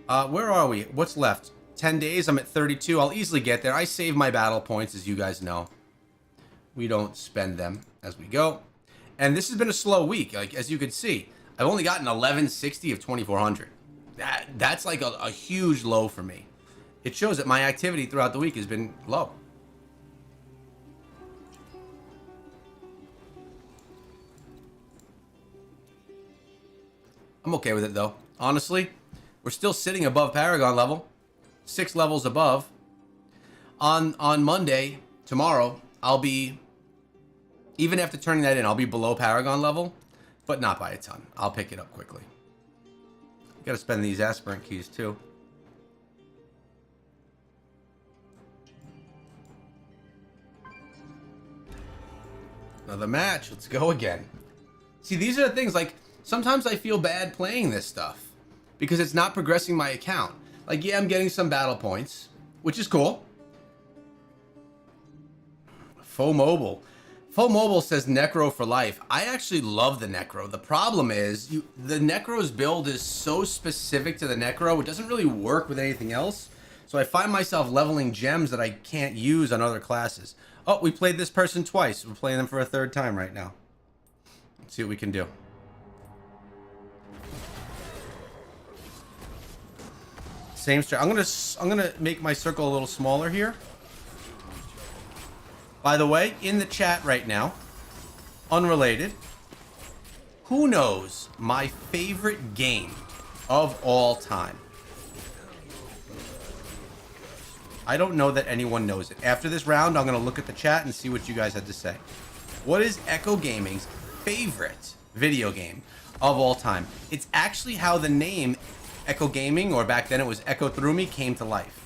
Speaker 1: Where are we? What's left? 10 days. I'm at 32. I'll easily get there. I save my battle points, as you guys know. We don't spend them as we go. And this has been a slow week. Like, as you can see, I've only gotten 1160 of 2,400. That's like a huge low for me. It shows that my activity throughout the week has been low. I'm okay with it, though. Honestly, we're still sitting above Paragon level. 6 levels above. On Monday, tomorrow, I'll be... Even after turning that in, I'll be below Paragon level. But not by a ton. I'll pick it up quickly. Gotta spend these aspirant keys, too. Another match. Let's go again. See, these are the things, like, sometimes I feel bad playing this stuff because it's not progressing my account. Like, yeah, I'm getting some battle points, which is cool. Faux Mobile. Faux Mobile says Necro for life. I actually love the Necro. The problem is, the Necro's build is so specific to the Necro, it doesn't really work with anything else. So I find myself leveling gems that I can't use on other classes. Oh, we played this person twice. We're playing them for a 3rd time right now. Let's see what we can do. Same strat. I'm gonna make my circle a little smaller here. By the way, in the chat right now, unrelated, who knows my favorite game of all time? I don't know that anyone knows it. After this round, I'm going to look at the chat and see what you guys had to say. What is Echo Gaming's favorite video game of all time? It's actually how the name Echo Gaming, or back then it was Echo Through Me, came to life.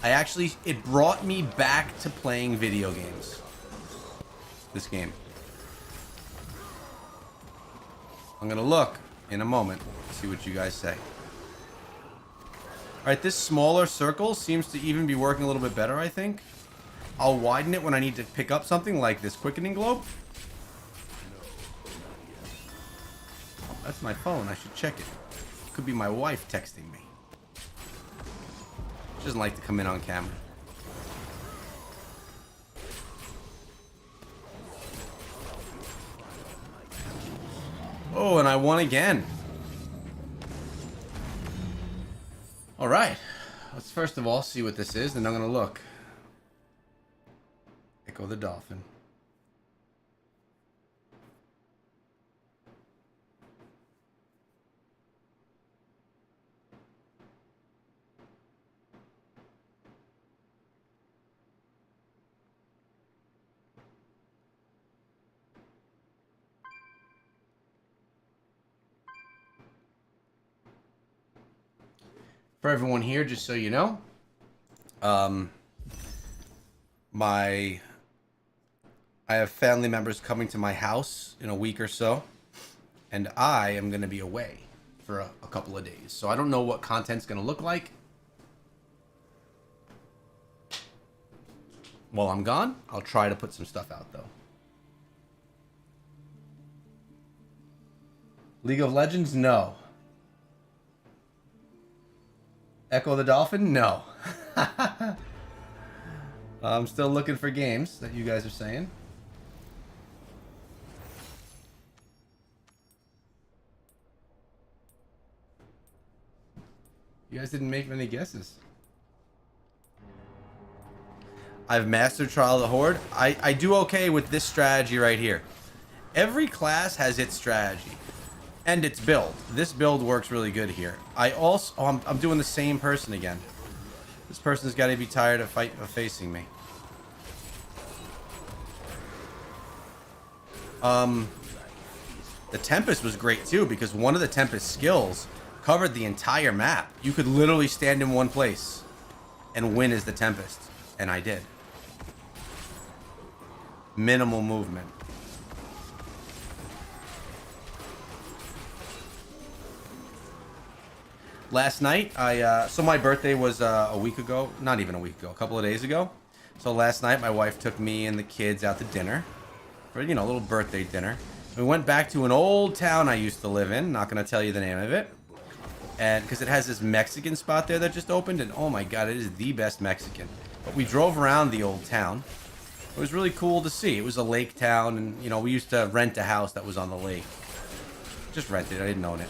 Speaker 1: It brought me back to playing video games. This game. I'm going to look in a moment, see what you guys say. Alright, this smaller circle seems to even be working a little bit better, I think. I'll widen it when I need to pick up something like this quickening globe. Oh, that's my phone. I should check it. Could be my wife texting me. She doesn't like to come in on camera. Oh, and I won again. Alright. Let's first of all see what this is, then I'm going to look. Echo the Dolphin. For everyone here, just so you know, I have family members coming to my house in a week or so, and I am going to be away for a couple of days. So I don't know what content's going to look like while I'm gone. I'll try to put some stuff out, though. League of Legends? No. Echo the Dolphin? No. I'm still looking for games that you guys are saying. You guys didn't make many guesses. I've mastered Trial of the Horde. I do okay with this strategy right here. Every class has its strategy. And its build. This build works really good here. I'm doing the same person again. This person's got to be tired of facing me. The Tempest was great too, because one of the Tempest skills covered the entire map. You could literally stand in one place and win as the Tempest. And I did. Minimal movement. Last night, so my birthday was a week ago. Not even a week ago. A couple of days ago. So last night, my wife took me and the kids out to dinner. For, you know, a little birthday dinner. We went back to an old town I used to live in. Not going to tell you the name of it. And because it has this Mexican spot there that just opened. And oh my god, it is the best Mexican. But we drove around the old town. It was really cool to see. It was a lake town. And, you know, we used to rent a house that was on the lake. Just rented it. I didn't own it.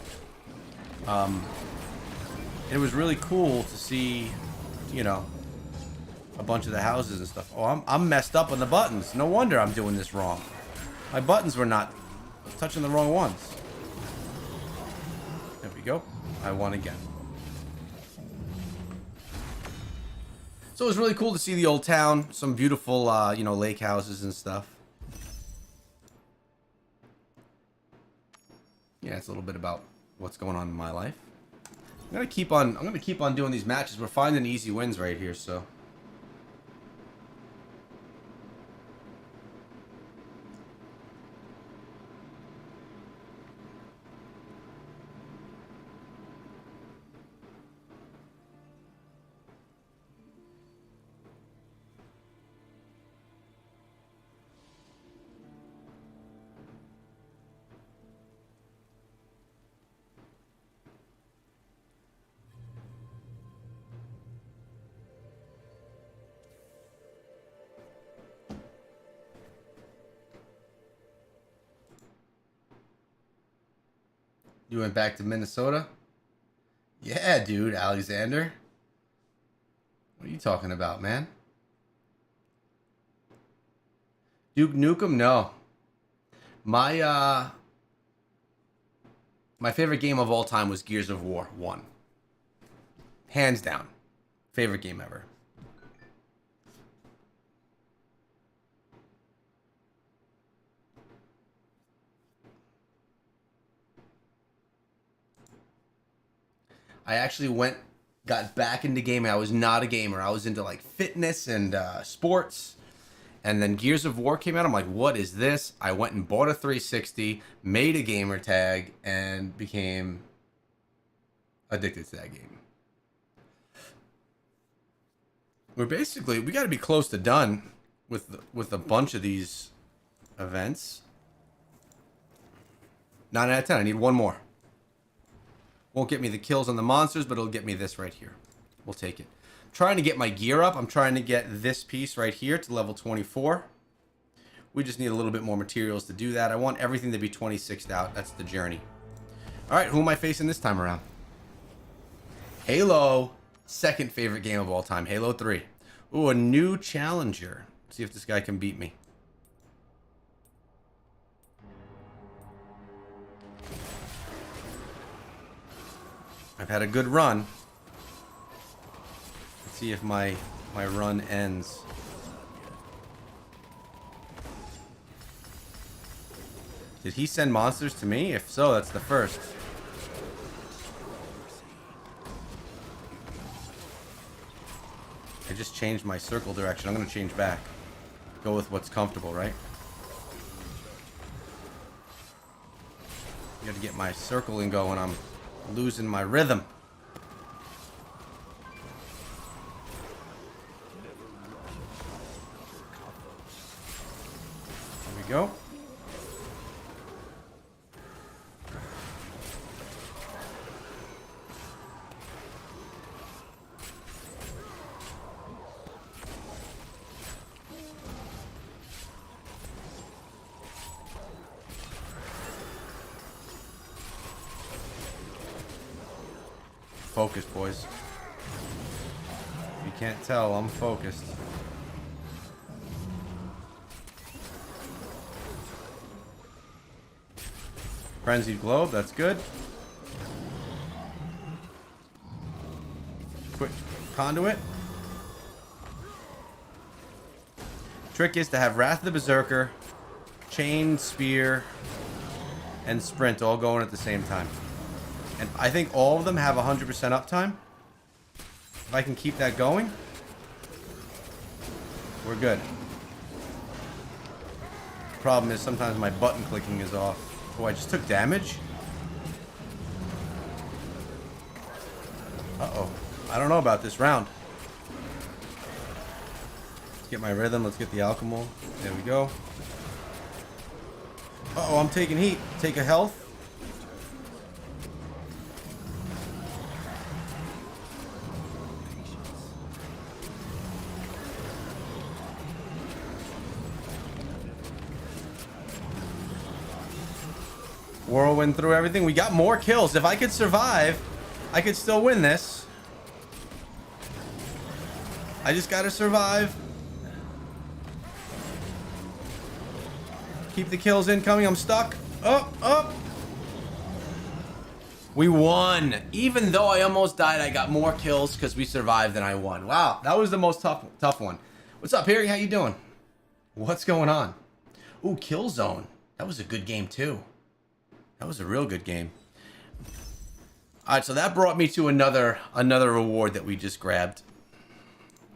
Speaker 1: It was really cool to see, you know, a bunch of the houses and stuff. Oh, I'm messed up on the buttons. No wonder I'm doing this wrong. My buttons were not... I was touching the wrong ones. There we go. I won again. So it was really cool to see the old town. Some beautiful, you know, lake houses and stuff. Yeah, it's a little bit about what's going on in my life. I'm gonna keep on doing these matches. We're finding easy wins right here, so. You went back to Minnesota? Yeah, dude, Alexander. What are you talking about, man? Duke Nukem? No. My favorite game of all time was Gears of War 1. Hands down. Favorite game ever. I actually got back into gaming. I was not a gamer. I was into like fitness and sports. And then Gears of War came out. I'm like, what is this? I went and bought a 360, made a gamer tag, and became addicted to that game. We got to be close to done with a bunch of these events. 9 out of 10. I need one more. Won't get me the kills on the monsters, but it'll get me this right here. We'll take it. I'm trying to get my gear up. I'm trying to get this piece right here to level 24. We just need a little bit more materials to do that. I want everything to be 26'd out. That's the journey. All right, who am I facing this time around? Halo. Second favorite game of all time. Halo 3. Ooh, a new challenger. Let's see if this guy can beat me. I've had a good run. Let's see if my run ends. Did he send monsters to me? If so, that's the first. I just changed my circle direction. I'm going to change back. Go with what's comfortable, right? I got to get my circling going. I'm losing my rhythm. There we go. Focus, boys. If you can't tell, I'm focused. Frenzied Globe, that's good. Quick Conduit. Trick is to have Wrath of the Berserker, Chain, Spear, and Sprint all going at the same time. And I think all of them have 100% uptime. If I can keep that going, we're good. Problem is sometimes my button clicking is off. Oh, I just took damage? Uh-oh. I don't know about this round. Let's get my rhythm. Let's get the alchemy. There we go. Uh-oh, I'm taking heat. Take a health. Whirlwind through everything. We got more kills. If I could survive, I could still win this. I just gotta survive. Keep the kills incoming. I'm stuck. Oh. We won. Even though I almost died, I got more kills because we survived and I won. Wow, that was the most tough one. What's up, Harry? How you doing? What's going on? Ooh, Killzone. That was a good game too. That was a real good game. All right, so that brought me to another reward that we just grabbed.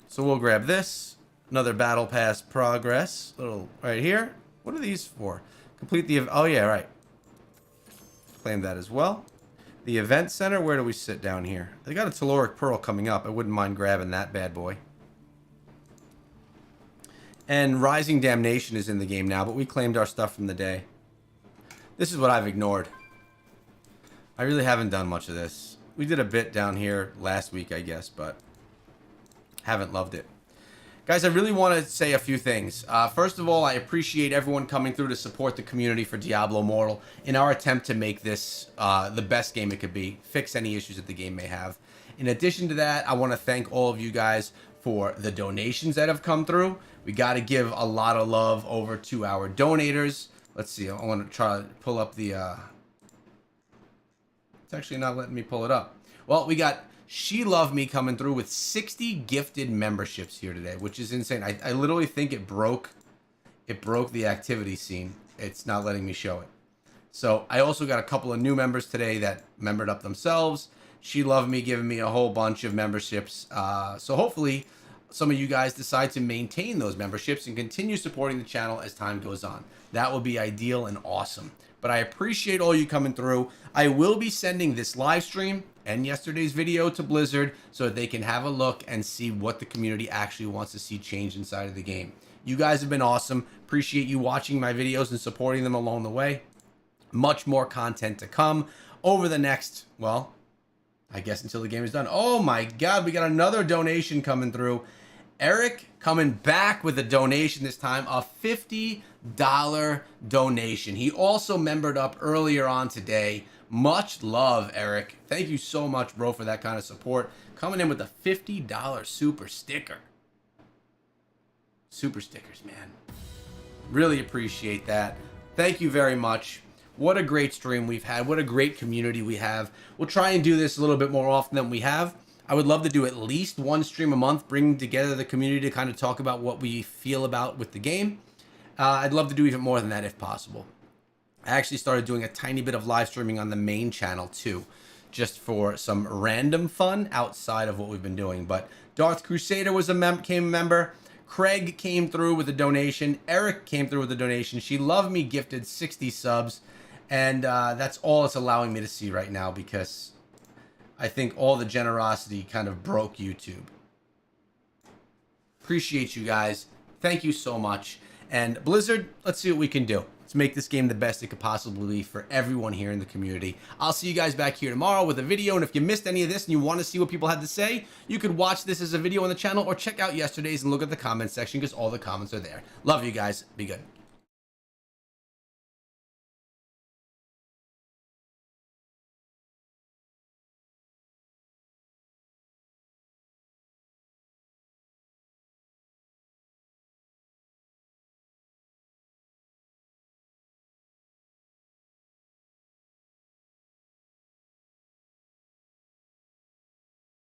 Speaker 1: So we'll grab this. Another battle pass progress. Little right here. What are these for? Complete the... Oh, yeah, right. Claim that as well. The event center. Where do we sit down here? They got a Telluric Pearl coming up. I wouldn't mind grabbing that bad boy. And Rising Damnation is in the game now, but we claimed our stuff from the day. This is what I've ignored. I really haven't done much of this. We did a bit down here last week, I guess, but haven't loved it. Guys, I really want to say a few things. First of all, I appreciate everyone coming through to support the community for Diablo Immortal in our attempt to make this the best game it could be, fix any issues that the game may have. In addition to that, I want to thank all of you guys for the donations that have come through. We got to give a lot of love over to our donators. Let's see. I want to try to pull up the... It's actually not letting me pull it up. Well, we got She Love Me coming through with 60 gifted memberships here today, which is insane. I literally think it broke the activity scene. It's not letting me show it. So I also got a couple of new members today that membered up themselves. She Love Me giving me a whole bunch of memberships. So hopefully some of you guys decide to maintain those memberships and continue supporting the channel as time goes on. That would be ideal and awesome. But I appreciate all you coming through. I will be sending this live stream and yesterday's video to Blizzard so that they can have a look and see what the community actually wants to see change inside of the game. You guys have been awesome. Appreciate you watching my videos and supporting them along the way. Much more content to come over the next, well, I guess until the game is done. Oh my God, we got another donation coming through. Eric coming back with a donation this time, a $50 donation. He also membered up earlier on today. Much love, Eric. Thank you so much, bro, for that kind of support. Coming in with a $50 super sticker. Super stickers, man. Really appreciate that. Thank you very much. What a great stream we've had. What a great community we have. We'll try and do this a little bit more often than we have. I would love to do at least one stream a month, bring together the community to kind of talk about what we feel about with the game. I'd love to do even more than that if possible. I actually started doing a tiny bit of live streaming on the main channel too, just for some random fun outside of what we've been doing. But Darth Crusader was came a member. Craig came through with a donation. Eric came through with a donation. She Loved Me gifted 60 subs. And that's all it's allowing me to see right now because I think all the generosity kind of broke YouTube. Appreciate you guys. Thank you so much. And Blizzard, let's see what we can do. Let's make this game the best it could possibly be for everyone here in the community. I'll see you guys back here tomorrow with a video. And if you missed any of this and you want to see what people had to say, you could watch this as a video on the channel or check out yesterday's and look at the comment section because all the comments are there. Love you guys. Be good.